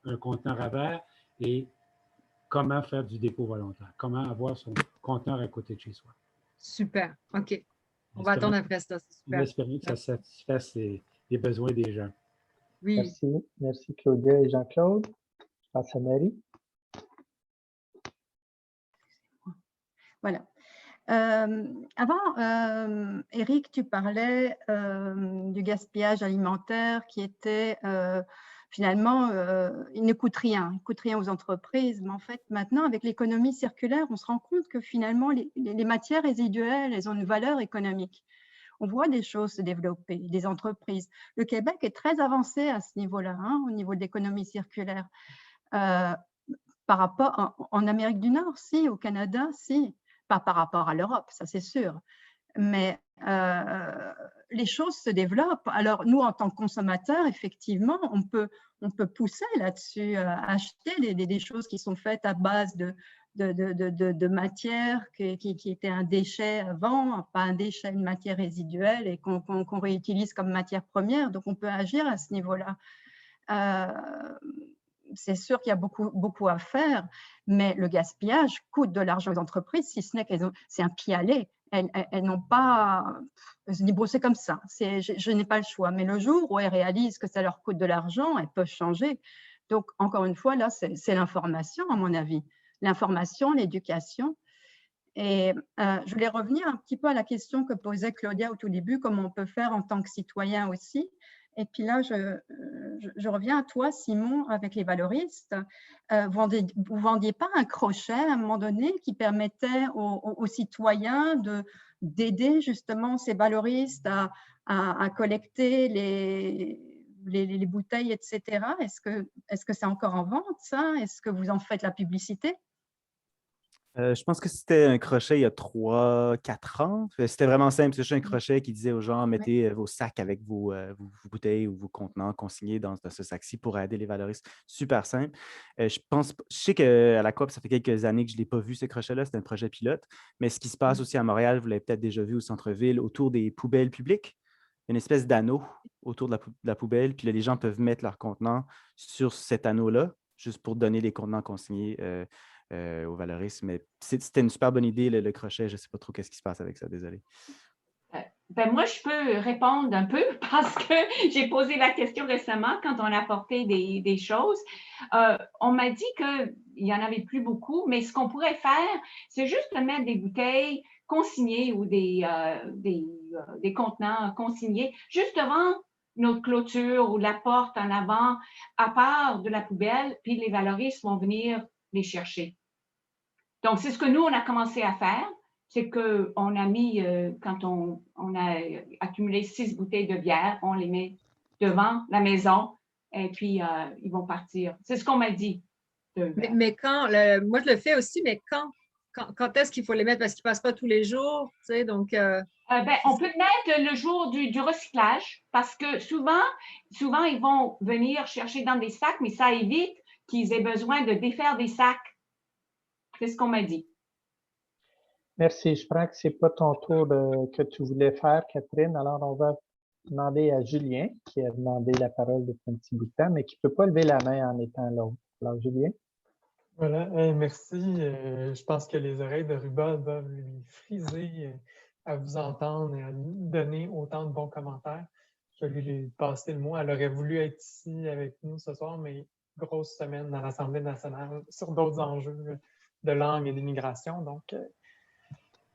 un conteneur à verre et comment faire du dépôt volontaire, comment avoir son conteneur à côté de chez soi. Super, OK. On va attendre après ça, c'est super. J'espère que ça satisfasse les besoins des gens. Oui. Merci. Merci Claudia et Jean-Claude. Je passe à Marie. Voilà. Avant, Éric, tu parlais du gaspillage alimentaire qui était finalement, il ne coûte rien aux entreprises. Mais en fait, maintenant, avec l'économie circulaire, on se rend compte que finalement, les matières résiduelles, elles ont une valeur économique. On voit des choses se développer, des entreprises. Le Québec est très avancé à ce niveau-là, hein, au niveau de l'économie circulaire. Par rapport en Amérique du Nord, si, au Canada, si. Pas par rapport à l'Europe, ça c'est sûr. Mais les choses se développent. Alors, nous, en tant que consommateurs, effectivement, on peut pousser là-dessus, acheter des choses qui sont faites à base de matière qui était un déchet avant, pas un déchet, une matière résiduelle et qu'on réutilise comme matière première. Donc, on peut agir à ce niveau-là. C'est sûr qu'il y a beaucoup à faire, mais le gaspillage coûte de l'argent aux entreprises, si ce n'est qu'elles c'est un pis-aller. Elles n'ont pas… Elles se disent, bon, c'est comme ça, je n'ai pas le choix. Mais le jour où elles réalisent que ça leur coûte de l'argent, elles peuvent changer. Donc, encore une fois, là, c'est l'information, à mon avis. L'information, l'éducation. Et je voulais revenir un petit peu à la question que posait Claudia au tout début, comment on peut faire en tant que citoyen aussi. Et puis là, je reviens à toi, Simon, avec les valoristes. Vous ne vendiez pas un crochet à un moment donné qui permettait aux citoyens d'aider justement ces valoristes à collecter les bouteilles, etc. Est-ce que c'est encore en vente, ça? Est-ce que vous en faites la publicité? Je pense que c'était un crochet il y a 3-4 ans. C'était vraiment simple. C'était juste un crochet qui disait aux gens, mettez vos sacs avec vos bouteilles ou vos contenants consignés dans ce sac-ci pour aider les valoristes. Super simple. Je sais qu'à la Coop, ça fait quelques années que je ne l'ai pas vu, ce crochet-là. C'est un projet pilote. Mais ce qui se passe aussi à Montréal, vous l'avez peut-être déjà vu au centre-ville, autour des poubelles publiques, une espèce d'anneau autour de la poubelle. Puis là, les gens peuvent mettre leurs contenants sur cet anneau-là, juste pour donner les contenants consignés aux valoristes. Mais c'était une super bonne idée, le crochet. Je ne sais pas trop qu'est-ce qui se passe avec ça, désolé. Ben moi, je peux répondre un peu parce que j'ai posé la question récemment quand on a apporté des choses. On m'a dit qu'il n'y en avait plus beaucoup, mais ce qu'on pourrait faire, c'est juste de mettre des bouteilles consignées ou des contenants consignés juste devant notre clôture ou la porte en avant, à part de la poubelle, puis les valoristes vont venir les chercher. Donc, c'est ce que nous, on a commencé à faire. C'est qu'on a mis, quand on a accumulé 6 bouteilles de bière, on les met devant la maison et puis ils vont partir. C'est ce qu'on m'a dit. Mais quand, moi je le fais aussi, mais quand est-ce qu'il faut les mettre? Parce qu'ils ne passent pas tous les jours, tu sais, donc… on peut mettre le jour du recyclage parce que souvent, ils vont venir chercher dans des sacs, mais ça évite qu'ils aient besoin de défaire des sacs. C'est ce qu'on m'a dit. Merci. Je crois que ce n'est pas ton tour que tu voulais faire, Catherine. Alors, on va demander à Julien, qui a demandé la parole depuis un petit bout de temps, mais qui ne peut pas lever la main en étant l'autre. Alors, Julien. Voilà, merci. Je pense que les oreilles de Ruba doivent lui friser à vous entendre et à donner autant de bons commentaires. Je vais lui passer le mot. Elle aurait voulu être ici avec nous ce soir, mais grosse semaine dans l'Assemblée nationale sur d'autres enjeux de langue et d'immigration. Donc,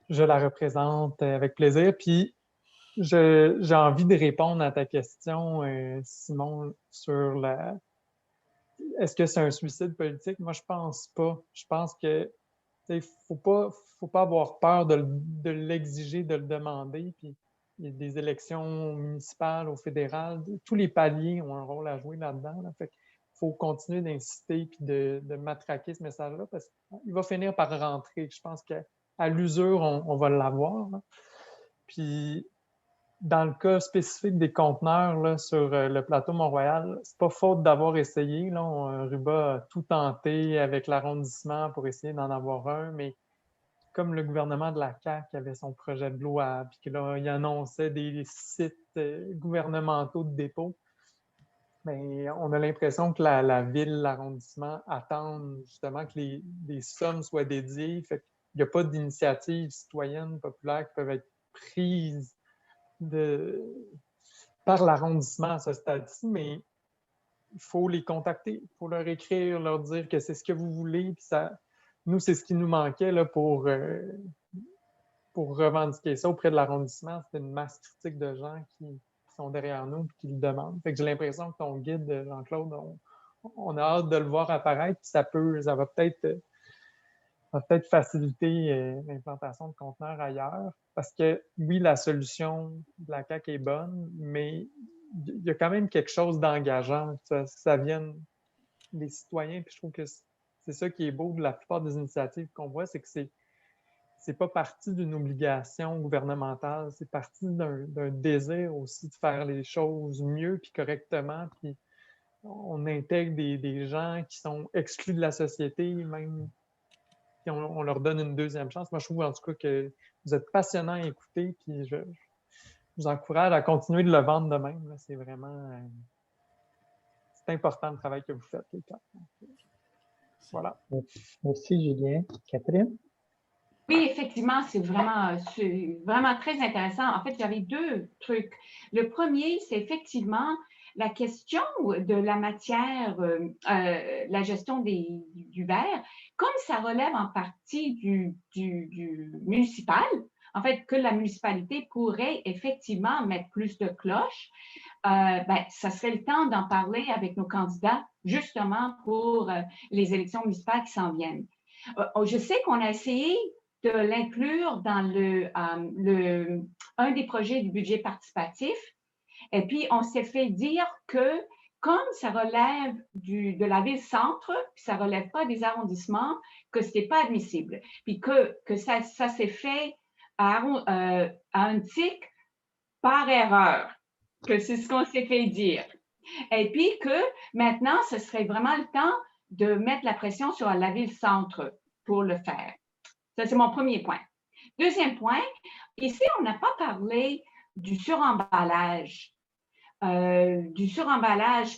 je la représente avec plaisir. Puis, j'ai envie de répondre à ta question, Simon, sur est-ce que c'est un suicide politique? Moi, je pense pas. Je pense que faut pas avoir peur de l'exiger, de le demander. Puis il y a des élections municipales au fédéral. Tous les paliers ont un rôle à jouer là-dedans. Là. Fait qu'il faut continuer d'inciter puis de matraquer ce message-là parce qu'il va finir par rentrer. Je pense qu'à l'usure, on va l'avoir. Là. Puis, dans le cas spécifique des conteneurs là, sur le plateau Mont-Royal, c'est pas faute d'avoir essayé. Là. Ruba a tout tenté avec l'arrondissement pour essayer d'en avoir un, mais comme le gouvernement de la CAQ avait son projet de loi, puis que là, il annonçait des sites gouvernementaux de dépôt, mais on a l'impression que la ville, l'arrondissement attendent justement que les sommes soient dédiées. Fait qu'il n'y a pas d'initiatives citoyennes populaires qui peuvent être prises par l'arrondissement à ce stade-ci, mais il faut les contacter, il faut leur écrire, leur dire que c'est ce que vous voulez, puis ça, nous, c'est ce qui nous manquait là, pour revendiquer ça auprès de l'arrondissement. C'était une masse critique de gens qui sont derrière nous et qui le demandent. Fait que j'ai l'impression que ton guide, Jean-Claude, on a hâte de le voir apparaître, puis ça va peut-être faciliter l'implantation de conteneurs ailleurs. Parce que oui, la solution de la CAQ est bonne, mais il y a quand même quelque chose d'engageant, que ça vienne des citoyens. Puis je trouve que c'est ça qui est beau de la plupart des initiatives qu'on voit, c'est que c'est pas parti d'une obligation gouvernementale, c'est parti d'un désir aussi de faire les choses mieux puis correctement. Puis on intègre des gens qui sont exclus de la société, même puis on leur donne une deuxième chance. Moi, je trouve en tout cas que vous êtes passionnant à écouter, puis je vous encourage à continuer de le vendre de même. Là. C'est vraiment c'est important le travail que vous faites, les quatre. Voilà. Merci, Julien. Catherine? Oui, effectivement, c'est vraiment très intéressant. En fait, j'avais deux trucs. Le premier, c'est effectivement la question de la matière, la gestion du verre, comme ça relève en partie du municipal, en fait, que la municipalité pourrait effectivement mettre plus de cloches, ça serait le temps d'en parler avec nos candidats, justement pour les élections municipales qui s'en viennent. Je sais qu'on a essayé de l'inclure dans un des projets du budget participatif. Et puis, on s'est fait dire que comme ça relève de la ville-centre, puis ça ne relève pas des arrondissements, que ce n'est pas admissible. Puis que ça s'est fait à un tic par erreur, que c'est ce qu'on s'est fait dire. Et puis que maintenant, ce serait vraiment le temps de mettre la pression sur la ville-centre pour le faire. Ça, c'est mon premier point. Deuxième point, ici, on n'a pas parlé du suremballage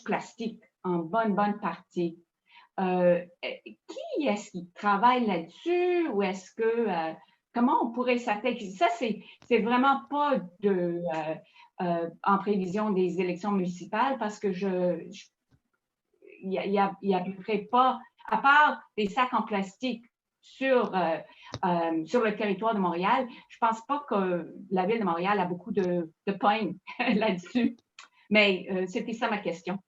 plastique en bonne partie. Qui est-ce qui travaille là-dessus ou est-ce que, comment on pourrait s'attaquer? Ça, c'est vraiment pas en prévision des élections municipales parce que il y a à peu près pas, à part des sacs en plastique sur le territoire de Montréal, je ne pense pas que la Ville de Montréal a beaucoup de points là-dessus. Mais c'était ça ma question.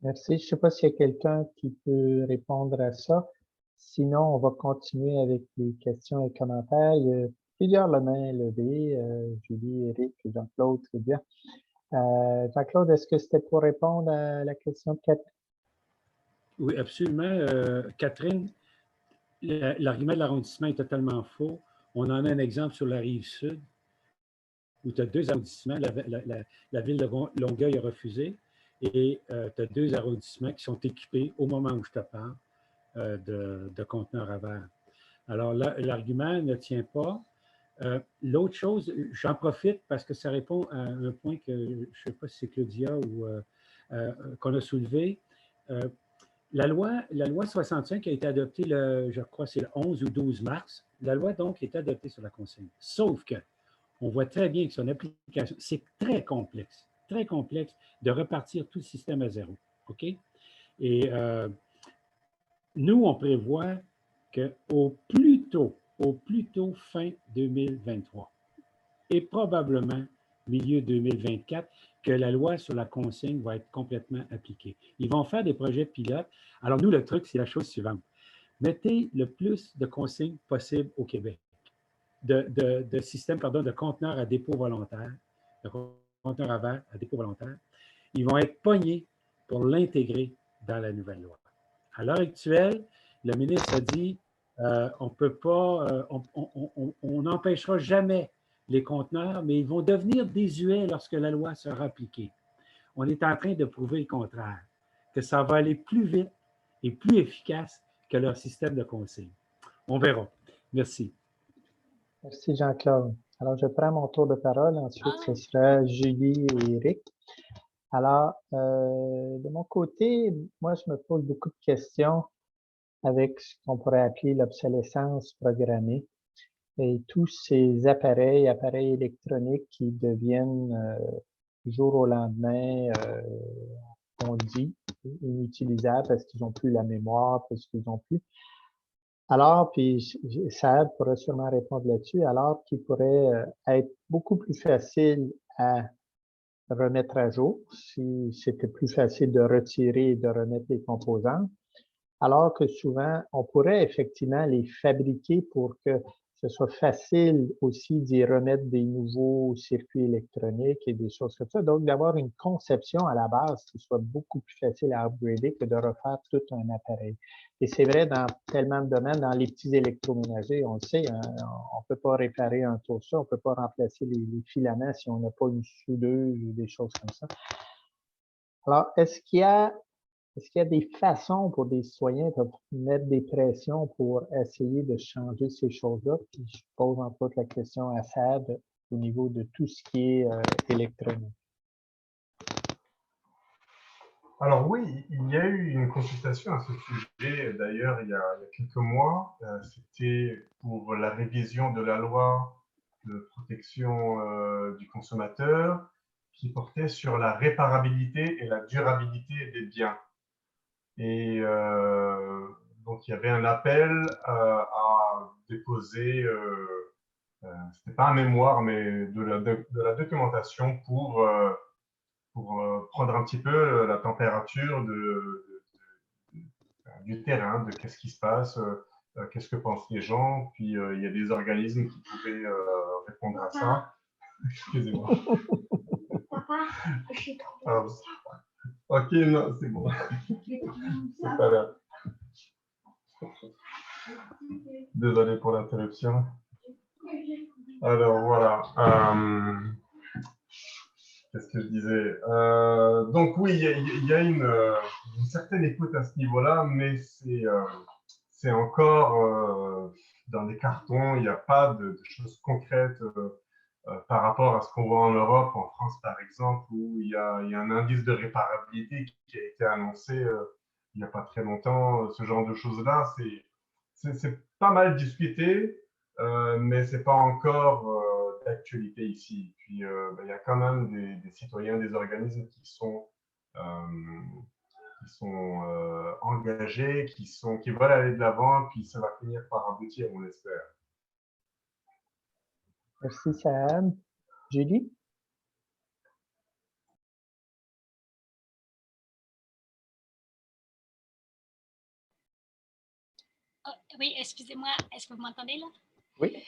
Merci. Je ne sais pas s'il y a quelqu'un qui peut répondre à ça. Sinon, on va continuer avec les questions et commentaires. Il y a plusieurs mains levées. Julie, Éric, Jean-Claude, très bien. Jean-Claude, est-ce que c'était pour répondre à la question de Catherine? Oui, absolument. Catherine, l'argument de l'arrondissement est totalement faux. On en a un exemple sur la rive sud où tu as deux arrondissements. La ville de Longueuil a refusé et tu as deux arrondissements qui sont équipés, au moment où je te parle, de conteneurs à verre. Alors, l'argument ne tient pas. L'autre chose, j'en profite parce que ça répond à un point que je ne sais pas si c'est Claudia ou qu'on a soulevé. La loi 65 a été adoptée, je crois, c'est le 11 ou 12 mars. La loi, donc, est adoptée sur la consigne. Sauf que on voit très bien que son application, c'est très complexe de repartir tout le système à zéro. OK? Et nous, on prévoit qu'au plus tôt fin 2023 et probablement milieu 2024, que la loi sur la consigne va être complètement appliquée. Ils vont faire des projets pilotes. Alors, nous, le truc, c'est la chose suivante. Mettez le plus de consignes possible au Québec. de système de conteneurs à dépôt volontaire, de conteneurs à verre à dépôt volontaire, ils vont être pognés pour l'intégrer dans la nouvelle loi. À l'heure actuelle, le ministre a dit on peut pas, on n'empêchera jamais les conteneurs, mais ils vont devenir désuets lorsque la loi sera appliquée. On est en train de prouver le contraire, que ça va aller plus vite et plus efficace que leur système de consigne. On verra. Merci. Merci Jean-Claude. Alors, je prends mon tour de parole. Ensuite, ce sera Julie et Eric. Alors, de mon côté, moi, je me pose beaucoup de questions avec ce qu'on pourrait appeler l'obsolescence programmée et tous ces appareils électroniques qui deviennent du jour au lendemain, on dit, inutilisables parce qu'ils n'ont plus la mémoire, parce qu'ils n'ont plus. Alors, puis Saad pourrait sûrement répondre là-dessus, alors qu'il pourrait être beaucoup plus facile à remettre à jour si c'était plus facile de retirer et de remettre les composants, alors que souvent, on pourrait effectivement les fabriquer pour que ce soit facile aussi d'y remettre des nouveaux circuits électroniques et des choses comme ça. Donc, d'avoir une conception à la base qui soit beaucoup plus facile à upgrader que de refaire tout un appareil. Et c'est vrai dans tellement de domaines, dans les petits électroménagers, on le sait, hein, on peut pas réparer un toaster, on peut pas remplacer les filaments si on n'a pas une soudeuse ou des choses comme ça. Alors, est-ce qu'il y a des façons pour des citoyens de mettre des pressions pour essayer de changer ces choses-là? Puis je pose entre autres la question à Saad au niveau de tout ce qui est électronique. Alors oui, il y a eu une consultation à ce sujet, d'ailleurs, il y a quelques mois. C'était pour la révision de la loi de protection du consommateur qui portait sur la réparabilité et la durabilité des biens. Et donc, il y avait un appel à déposer, c'était pas un mémoire, mais de la documentation pour prendre un petit peu la température du terrain, de qu'est-ce qui se passe, qu'est-ce que pensent les gens. Puis, il y a des organismes qui pouvaient répondre à ça. Excusez-moi. Papa, je suis trop Ok, non, c'est bon. C'est pas grave. Désolé pour l'interruption. Alors voilà. Qu'est-ce que je disais? Donc oui, il y a une certaine écoute à ce niveau-là, mais c'est encore dans les cartons. Il n'y a pas de choses concrètes par rapport à ce qu'on voit en Europe, en France par exemple, où il y a un indice de réparabilité qui a été annoncé il n'y a pas très longtemps. Ce genre de choses-là, c'est pas mal discuté, mais c'est pas encore d'actualité ici. Puis il y a quand même des citoyens, des organismes qui sont engagés, qui veulent aller de l'avant, puis ça va finir par aboutir, on l'espère. Merci Saad. Julie? Oh, oui, excusez-moi, est-ce que vous m'entendez là? Oui.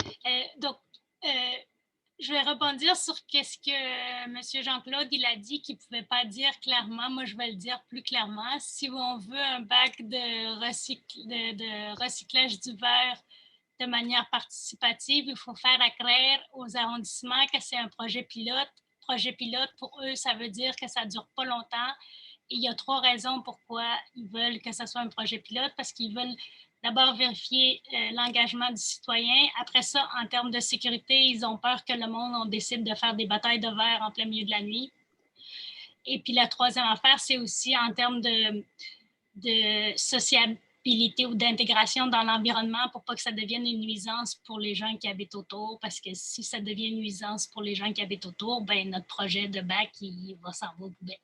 Je vais rebondir sur ce que M. Jean-Claude il a dit qu'il ne pouvait pas dire clairement. Moi, je vais le dire plus clairement. Si on veut un bac de recyclage du verre de manière participative, il faut faire accraire aux arrondissements que c'est un projet pilote. Projet pilote, pour eux, ça veut dire que ça ne dure pas longtemps. Et il y a 3 raisons pourquoi ils veulent que ce soit un projet pilote, parce qu'ils veulent d'abord vérifier l'engagement du citoyen. Après ça, en termes de sécurité, ils ont peur que le monde, on décide de faire des batailles de verre en plein milieu de la nuit. Et puis la 3e affaire, c'est aussi en termes de sociabilité ou d'intégration dans l'environnement pour pas que ça devienne une nuisance pour les gens qui habitent autour, parce que si ça devient une nuisance pour les gens qui habitent autour, ben notre projet de bac, il va s'en va aux poubelles.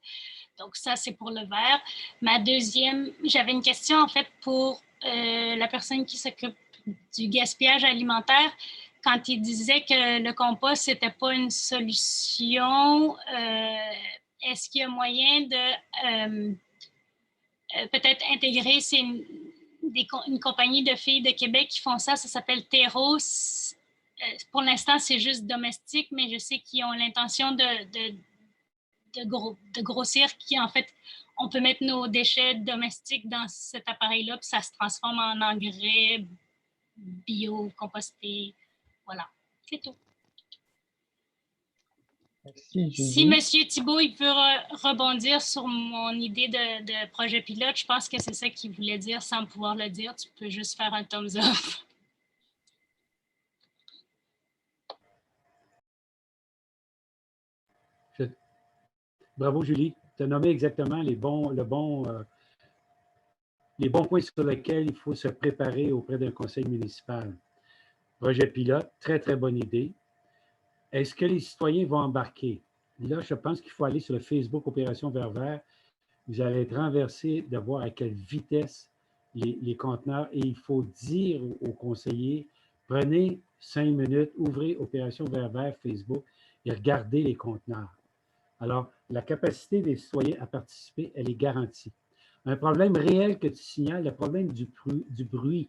Donc ça, c'est pour le verre. Ma deuxième, j'avais une question en fait pour la personne qui s'occupe du gaspillage alimentaire. Quand il disait que le compost, n'était pas une solution, est-ce qu'il y a moyen de peut-être intégrer une compagnie de filles de Québec qui font ça, ça s'appelle Terros, pour l'instant, c'est juste domestique, mais je sais qu'ils ont l'intention de grossir, qui en fait, on peut mettre nos déchets domestiques dans cet appareil-là, puis ça se transforme en engrais bio, composté. Voilà, c'est tout. Merci, Si Julie. M. Thibault il peut rebondir sur mon idée de projet pilote, je pense que c'est ça qu'il voulait dire sans pouvoir le dire. Tu peux juste faire un thumbs up. Bravo, Julie. Tu as nommé exactement les bons points sur lesquels il faut se préparer auprès d'un conseil municipal. Projet pilote, très, très bonne idée. Est-ce que les citoyens vont embarquer? Là, je pense qu'il faut aller sur le Facebook Opération Vert Vert. Vous allez être renversé de voir à quelle vitesse les conteneurs, et il faut dire aux conseillers, prenez 5 minutes, ouvrez Opération Vert Vert Facebook et regardez les conteneurs. Alors, la capacité des citoyens à participer, elle est garantie. Un problème réel que tu signales, le problème du bruit.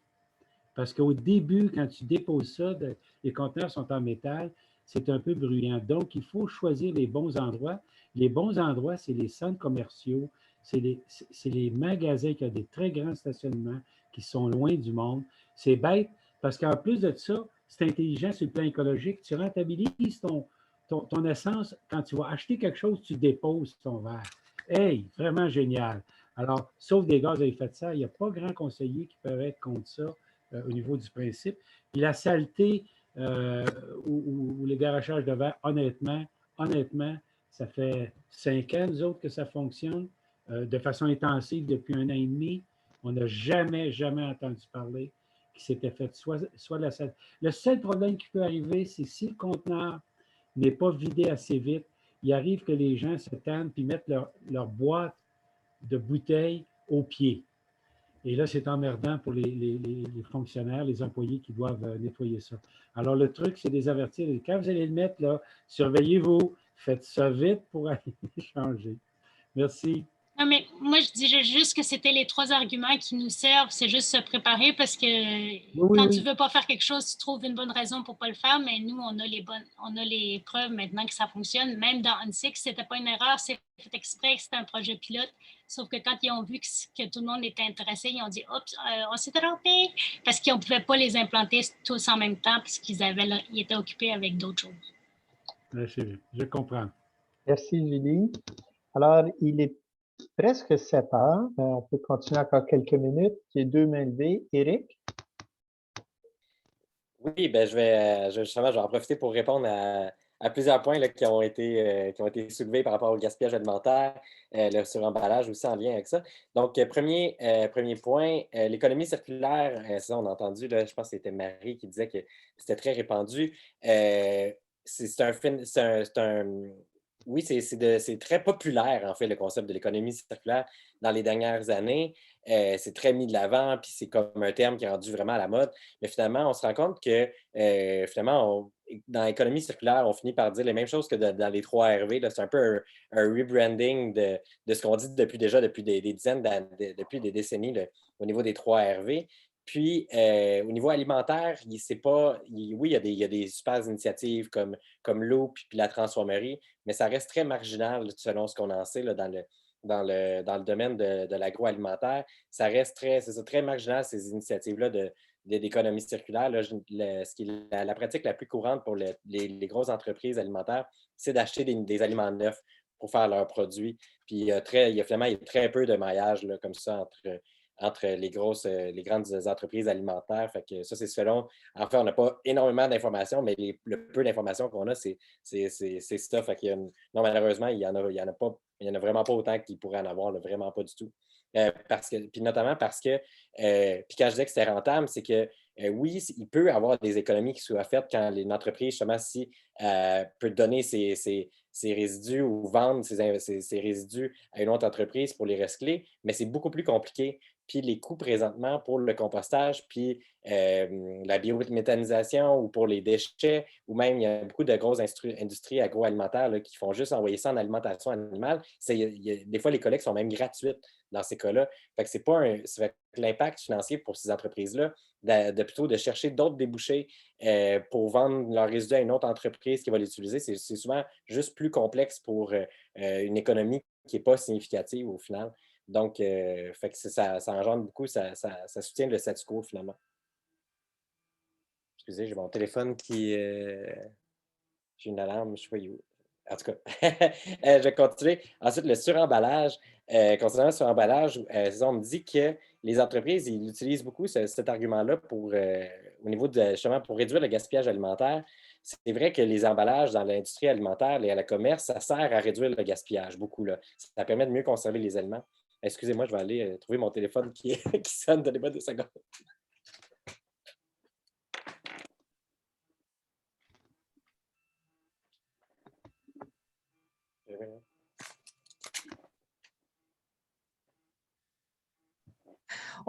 Parce qu'au début, quand tu déposes ça, les conteneurs sont en métal, c'est un peu bruyant. Donc, il faut choisir les bons endroits. Les bons endroits, c'est les centres commerciaux, c'est les magasins qui ont des très grands stationnements, qui sont loin du monde. C'est bête, parce qu'en plus de ça, c'est intelligent sur le plan écologique. Tu rentabilises ton essence. Quand tu vas acheter quelque chose, tu déposes ton verre. Hey, vraiment génial. Alors, sauf des gaz à effet de serre, il n'y a pas grand conseiller qui peuvent être contre ça au niveau du principe. Puis la saleté ou les garochages de verre, honnêtement, ça fait 5 ans, nous autres, que ça fonctionne de façon intensive depuis 1 an et demi. On n'a jamais entendu parler qu'il s'était fait soit de la saleté. Le seul problème qui peut arriver, c'est si le conteneur n'est pas vidé assez vite, il arrive que les gens se tannent puis mettent leur boîte de bouteilles au pied. Et là, c'est emmerdant pour les fonctionnaires, les employés qui doivent nettoyer ça. Alors, le truc, c'est de les avertir. Quand vous allez le mettre, là, surveillez-vous, faites ça vite pour aller changer. Merci. Non, mais moi, je dirais juste que c'était les 3 arguments qui nous servent. C'est juste se préparer parce que quand tu ne veux pas faire quelque chose, tu trouves une bonne raison pour ne pas le faire. Mais nous, on a les preuves maintenant que ça fonctionne. Même dans Unsix, ce n'était pas une erreur, c'est fait exprès que c'était un projet pilote. Sauf que quand ils ont vu que tout le monde était intéressé, ils ont dit « Oups, on s'est trompé » parce qu'ils ne pouvaient pas les implanter tous en même temps parce qu'ils étaient occupés avec d'autres choses. Merci, je comprends. Merci, Julie. Alors, il est presque 7 heures. On peut continuer encore quelques minutes. Il y a 2 mains levées. Éric? Oui, ben je vais en profiter pour répondre à plusieurs points là, qui ont été soulevés par rapport au gaspillage alimentaire, le suremballage aussi en lien avec ça. Donc, premier point, l'économie circulaire, ça on a entendu, là, je pense que c'était Marie qui disait que c'était très répandu. Oui, c'est très populaire, en fait, le concept de l'économie circulaire dans les dernières années. C'est très mis de l'avant, puis c'est comme un terme qui est rendu vraiment à la mode. Mais finalement, on se rend compte que, dans l'économie circulaire, on finit par dire les mêmes choses que dans les 3 RV. C'est un peu un rebranding de ce qu'on dit depuis des dizaines d'années, depuis des décennies là, au niveau des 3 RV. Puis, au niveau alimentaire, oui, il y a des super initiatives comme Loop puis la transformerie, mais ça reste très marginal selon ce qu'on en sait là, dans le domaine de l'agroalimentaire. Ça reste très marginal, ces initiatives-là d'économie circulaire. Là, la pratique la plus courante pour les grosses entreprises alimentaires, c'est d'acheter des aliments neufs pour faire leurs produits. Puis, il y a très peu de maillage là, comme ça entre les grandes entreprises alimentaires. Fait que ça, c'est selon. En fait, on n'a pas énormément d'informations, mais le peu d'informations qu'on a, c'est ça. Fait qu'il non, malheureusement, il y en a vraiment pas autant qu'il pourrait en avoir, là, vraiment pas du tout. Puis notamment parce que, puis quand je disais que c'était rentable, c'est que oui, il peut y avoir des économies qui soient faites quand une entreprise, justement, peut donner ses résidus ou vendre ses résidus à une autre entreprise pour les recycler, mais c'est beaucoup plus compliqué puis les coûts présentement pour le compostage, puis la biométhanisation ou pour les déchets, ou même il y a beaucoup de grosses industries agroalimentaires là, qui font juste envoyer ça en alimentation animale. Des fois, les collectes sont même gratuites dans ces cas-là. Fait que c'est pas ça fait que l'impact financier pour ces entreprises-là, plutôt de chercher d'autres débouchés pour vendre leurs résidus à une autre entreprise qui va l'utiliser, c'est souvent juste plus complexe pour une économie qui n'est pas significative au final. Donc, fait que ça engendre beaucoup, ça soutient le statu quo finalement. Excusez, j'ai mon téléphone qui... j'ai une alarme, je ne sais pas où. En tout cas, je vais continuer. Ensuite, le suremballage. Concernant le suremballage, on me dit que les entreprises, ils utilisent beaucoup cet argument-là pour, au niveau de, justement, pour réduire le gaspillage alimentaire. C'est vrai que les emballages dans l'industrie alimentaire et à la commerce, ça sert à réduire le gaspillage beaucoup. Là. Ça permet de mieux conserver les aliments. Excusez-moi, je vais aller trouver mon téléphone qui sonne. Donnez-moi 2 secondes.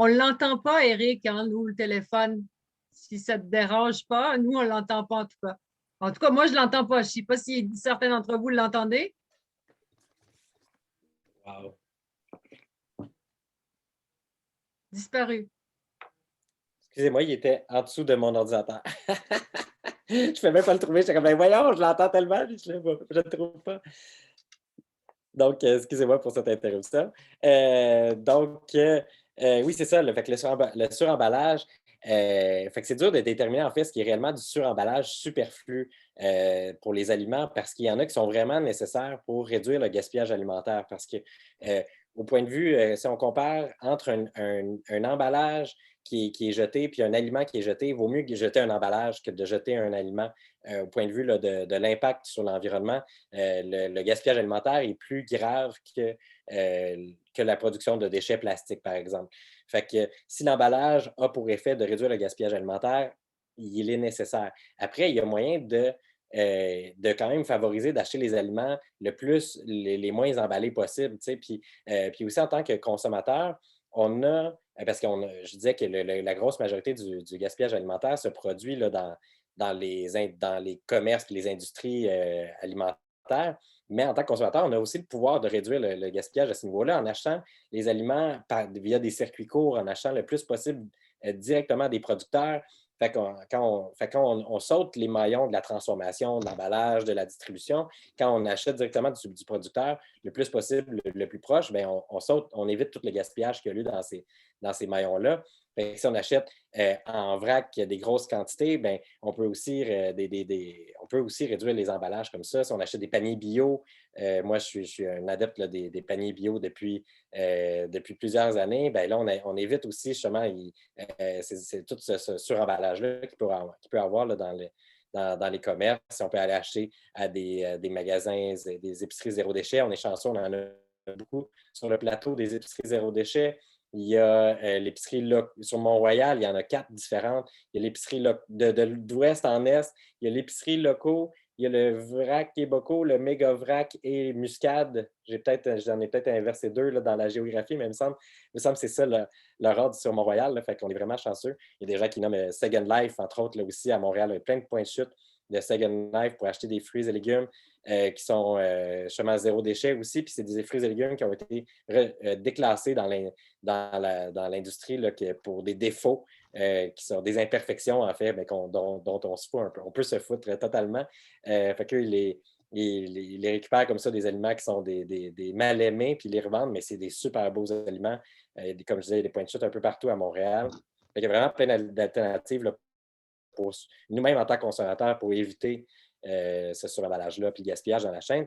On ne l'entend pas, Éric, hein, nous, le téléphone. Si ça ne te dérange pas, nous, on ne l'entend pas en tout cas. En tout cas, moi, je ne l'entends pas. Je ne sais pas si certains d'entre vous l'entendez. Wow. Disparu. Excusez-moi, il était en dessous de mon ordinateur. Je ne pouvais même pas le trouver. J'étais comme, ben voyons, je l'entends tellement, puis je ne le trouve pas. Donc, excusez-moi pour cette interruption. Oui, c'est ça, fait que le suremballage, fait que c'est dur de déterminer en fait ce qui est réellement du suremballage superflu pour les aliments parce qu'il y en a qui sont vraiment nécessaires pour réduire le gaspillage alimentaire. Parce que, au point de vue, si on compare entre un emballage qui est jeté puis un aliment qui est jeté, il vaut mieux jeter un emballage que de jeter un aliment. Au point de vue là, de l'impact sur l'environnement, le gaspillage alimentaire est plus grave que la production de déchets plastiques, par exemple. Fait que si l'emballage a pour effet de réduire le gaspillage alimentaire, il est nécessaire. Après, il y a moyen de quand même favoriser d'acheter les aliments les moins emballés possibles. Puis aussi, en tant que consommateur, on a, parce que je disais que la grosse majorité du gaspillage alimentaire se produit là, dans les commerces et les industries alimentaires. Mais en tant que consommateur, on a aussi le pouvoir de réduire le gaspillage à ce niveau-là en achetant les aliments via des circuits courts, en achetant le plus possible directement des producteurs. Fait quand on saute les maillons de la transformation, de l'emballage, de la distribution, quand on achète directement du producteur le plus possible, le plus proche, bien, on évite tout le gaspillage qu'il y a eu dans ces maillons-là. Si on achète en vrac des grosses quantités, bien, on peut aussi réduire les emballages comme ça. Si on achète des paniers bio, moi, je suis un adepte là, des paniers bio depuis plusieurs années. Bien, là, on évite aussi justement c'est tout ce suremballage-là qu'il peut avoir là, dans les commerces. On peut aller acheter à des magasins, des épiceries zéro déchet. On est chanceux, on en a beaucoup sur le plateau des épiceries zéro déchet. Il y a l'épicerie sur Mont-Royal, il y en a 4 différentes. Il y a l'épicerie d'ouest en est, il y a l'épicerie locaux, il y a le vrac Québécois, le méga vrac et Muscade. J'en ai peut-être inversé 2 là, dans la géographie, mais il me semble que c'est ça leur ordre sur Mont-Royal. Là, fait qu'on est vraiment chanceux. Il y a des gens qui nomment Second Life, entre autres, là aussi à Montréal. Il y a plein de points de chute de Second Life pour acheter des fruits et légumes qui sont justement zéro déchet aussi. Puis c'est des fruits et légumes qui ont été déclassés dans l'industrie pour des défauts qui sont des imperfections, en fait, mais dont on se fout un peu. On peut se foutre totalement. Fait qu'ils les récupèrent comme ça, des aliments qui sont des mal aimés, puis ils les revendent, mais c'est des super beaux aliments. Comme je disais, des points de chute un peu partout à Montréal. Fait qu'il y a vraiment plein d'alternatives là, pour nous-mêmes en tant que consommateurs pour éviter ce suremballage-là puis le gaspillage dans la chaîne.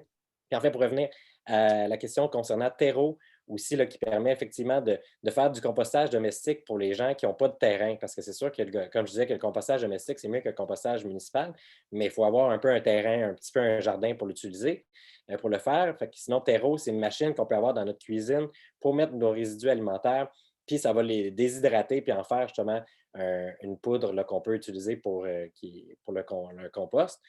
Puis en fait, pour revenir à la question concernant Terreau aussi, là, qui permet effectivement de faire du compostage domestique pour les gens qui n'ont pas de terrain, parce que c'est sûr que, comme je disais, que le compostage domestique, c'est mieux que le compostage municipal, mais il faut avoir un peu un terrain, un petit peu un jardin pour l'utiliser, pour le faire. Fait que sinon, Terreau, c'est une machine qu'on peut avoir dans notre cuisine pour mettre nos résidus alimentaires, puis ça va les déshydrater, puis en faire justement une poudre qu'on peut utiliser pour le compost.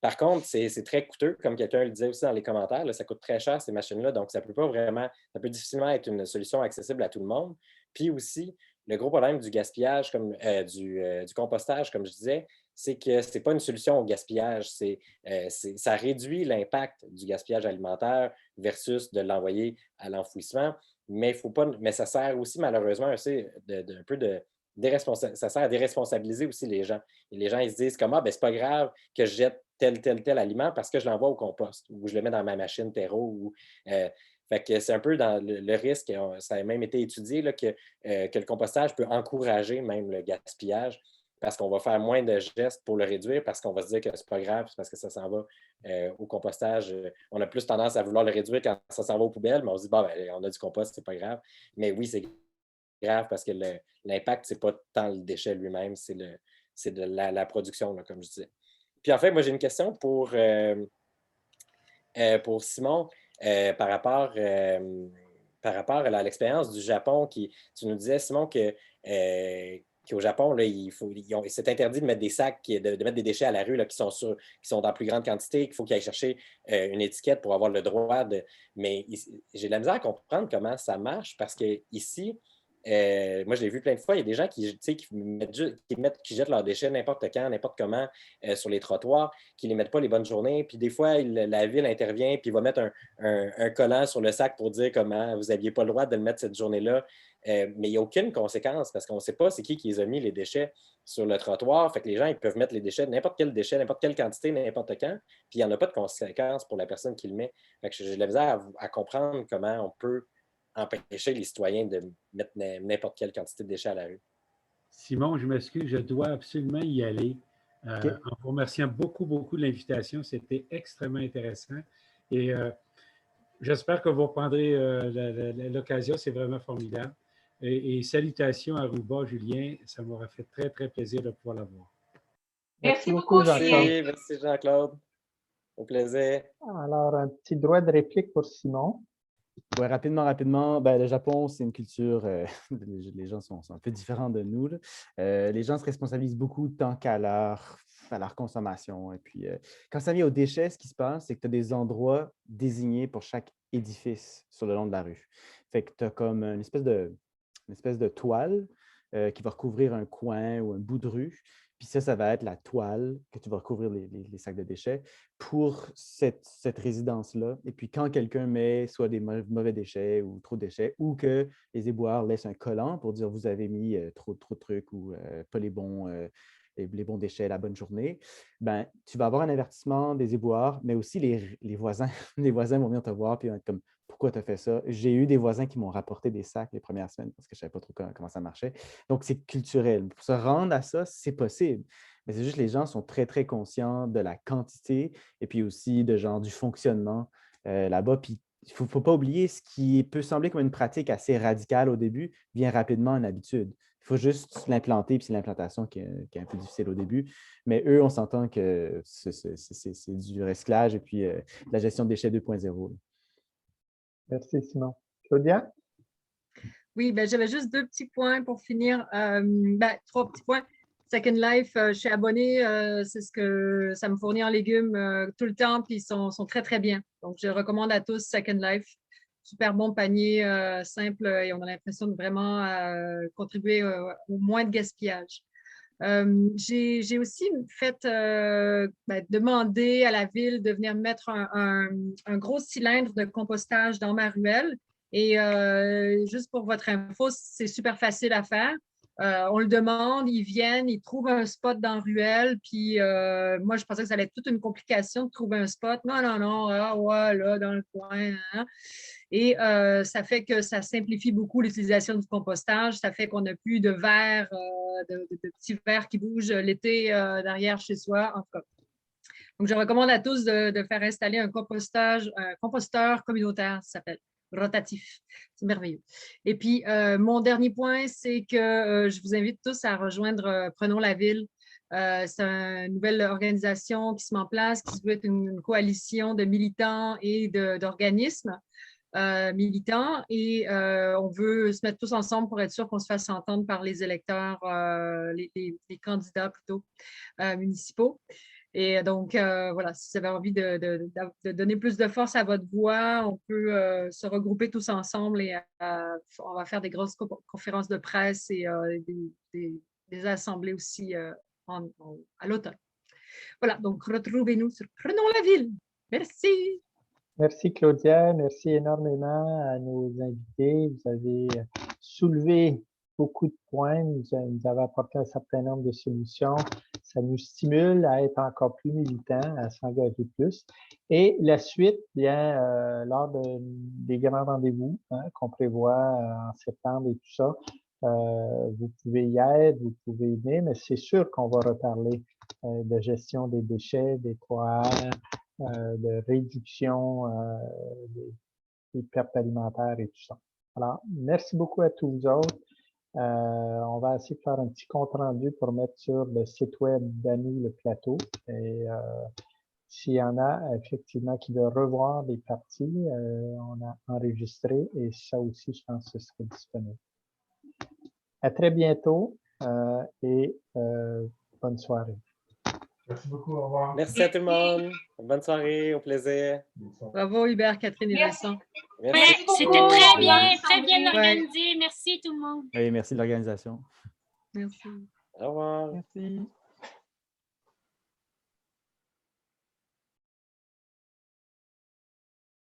Par contre, c'est très coûteux, comme quelqu'un le disait aussi dans les commentaires, là, ça coûte très cher ces machines-là, donc ça peut difficilement être une solution accessible à tout le monde. Puis aussi, le gros problème du gaspillage, du compostage, comme je disais, c'est que ce n'est pas une solution au gaspillage. Ça réduit l'impact du gaspillage alimentaire versus de l'envoyer à l'enfouissement, mais ça sert aussi malheureusement aussi un peu ça sert à déresponsabiliser aussi les gens. Et les gens, ils se disent comme, ah, ben c'est pas grave que je jette tel aliment parce que je l'envoie au compost ou je le mets dans ma machine terreau. Fait que c'est un peu dans le risque, ça a même été étudié là, que le compostage peut encourager même le gaspillage parce qu'on va faire moins de gestes pour le réduire parce qu'on va se dire que c'est pas grave, c'est parce que ça s'en va au compostage. On a plus tendance à vouloir le réduire quand ça s'en va aux poubelles, mais on se dit, bon, ben, on a du compost, c'est pas grave. Mais oui, c'est grave parce que l'impact, c'est pas tant le déchet lui-même, c'est de la production, là, comme je disais. Puis en fait, moi, j'ai une question pour Simon par rapport à l'expérience du Japon. Tu nous disais, Simon, qu'au Japon, là, c'est interdit de mettre des sacs, de mettre des déchets à la rue là, qui sont dans plus grande quantité, qu'il faut qu'ils aillent chercher une étiquette pour avoir le droit de... Mais j'ai de la misère à comprendre comment ça marche parce qu'ici, moi, je l'ai vu plein de fois, il y a des gens qui jettent leurs déchets n'importe quand, n'importe comment sur les trottoirs, qui ne les mettent pas les bonnes journées. Puis des fois, la ville intervient puis va mettre un collant sur le sac pour dire comment vous n'aviez pas le droit de le mettre cette journée-là. Mais il n'y a aucune conséquence parce qu'on ne sait pas c'est qui les a mis les déchets sur le trottoir. Fait que les gens, ils peuvent mettre les déchets, n'importe quel déchet, n'importe quelle quantité, n'importe quand. Puis il n'y en a pas de conséquence pour la personne qui le met. Fait que j'ai de la misère à comprendre comment on peut empêcher les citoyens de mettre n'importe quelle quantité de déchets à la rue. Simon, je m'excuse, je dois absolument y aller. Okay. En vous remerciant beaucoup, beaucoup de l'invitation. C'était extrêmement intéressant. Et j'espère que vous reprendrez l'occasion. C'est vraiment formidable. Et salutations à Aruba, Julien. Ça m'aura fait très, très plaisir de pouvoir l'avoir. Merci beaucoup, Jean-Claude. Merci, Jean-Claude. Au plaisir. Alors, un petit droit de réplique pour Simon. Oui, rapidement. Ben, le Japon, c'est une culture, les gens sont un peu différents de nous. Les gens se responsabilisent beaucoup tant qu'à leur consommation. Et puis, quand ça vient aux déchets, ce qui se passe, c'est que tu as des endroits désignés pour chaque édifice sur le long de la rue. Fait que tu as comme une espèce de toile qui va recouvrir un coin ou un bout de rue. Puis ça va être la toile que tu vas recouvrir les sacs de déchets pour cette résidence-là. Et puis, quand quelqu'un met soit des mauvais déchets ou trop de déchets, ou que les éboueurs laissent un collant pour dire « vous avez mis trop de trucs » ou pas les bons déchets la bonne journée, ben, tu vas avoir un avertissement des éboueurs, mais aussi les voisins. Les voisins vont venir te voir et vont être comme « pourquoi tu as fait ça? » J'ai eu des voisins qui m'ont rapporté des sacs les premières semaines parce que je ne savais pas trop comment ça marchait. Donc, c'est culturel. Pour se rendre à ça, c'est possible. Mais c'est juste que les gens sont très, très conscients de la quantité et puis aussi du fonctionnement là-bas. Puis, il ne faut pas oublier ce qui peut sembler comme une pratique assez radicale au début, vient rapidement en habitude. Il faut juste l'implanter, puis c'est l'implantation qui est un peu difficile au début. Mais eux, on s'entend que c'est du recyclage et puis la gestion de déchets 2.0. Merci, Simon. Claudia? Oui, ben, j'avais juste 2 petits points pour finir. 3 petits points. Second Life, je suis abonnée, c'est ce que ça me fournit en légumes tout le temps, puis ils sont très, très bien. Donc, je recommande à tous Second Life. Super bon panier, simple, et on a l'impression de vraiment contribuer au moins de gaspillage. J'ai aussi demandé à la ville de venir mettre un gros cylindre de compostage dans ma ruelle. Et juste pour votre info, c'est super facile à faire. On le demande, ils viennent, ils trouvent un spot dans la ruelle. Puis moi, je pensais que ça allait être toute une complication de trouver un spot. Non, là, dans le coin. Hein. Et ça fait que ça simplifie beaucoup l'utilisation du compostage. Ça fait qu'on n'a plus de verres, de petits verres qui bougent l'été derrière chez soi. En tout cas. Donc, je recommande à tous de faire installer un composteur communautaire, ça s'appelle. Rotatif. C'est merveilleux. Et puis, mon dernier point, c'est que je vous invite tous à rejoindre Prenons la ville. C'est une nouvelle organisation qui se met en place, qui veut être une coalition de militants et d'organismes militants. Et on veut se mettre tous ensemble pour être sûr qu'on se fasse entendre par les électeurs, les candidats plutôt municipaux. Et donc, voilà, si vous avez envie de donner plus de force à votre voix, on peut se regrouper tous ensemble et on va faire des grosses conférences de presse et des assemblées aussi à l'automne. Voilà, donc retrouvez-nous sur Prenons la ville. Merci. Merci Claudia, merci énormément à nos invités. Vous avez soulevé beaucoup de points, nous avez apporté un certain nombre de solutions. Ça nous stimule à être encore plus militants, à s'engager plus. Et la suite, bien, lors des grands rendez-vous qu'on prévoit en septembre et tout ça, vous pouvez y être, vous pouvez y venir, mais c'est sûr qu'on va reparler de gestion des déchets, des 3R, de réduction des pertes alimentaires et tout ça. Alors, merci beaucoup à tous vous autres. On va essayer de faire un petit compte-rendu pour mettre sur le site web d'Annie le plateau. Et s'il y en a effectivement qui veulent revoir les parties, on a enregistré et ça aussi, je pense que ce serait disponible. À très bientôt et bonne soirée. Merci beaucoup, au revoir. Merci à tout le monde. Bonne soirée, au plaisir. Bravo Hubert, Catherine et Vincent. Merci. Ouais, c'était très bien organisé. Merci tout le monde. Oui, merci de l'organisation. Merci. Au revoir. Merci.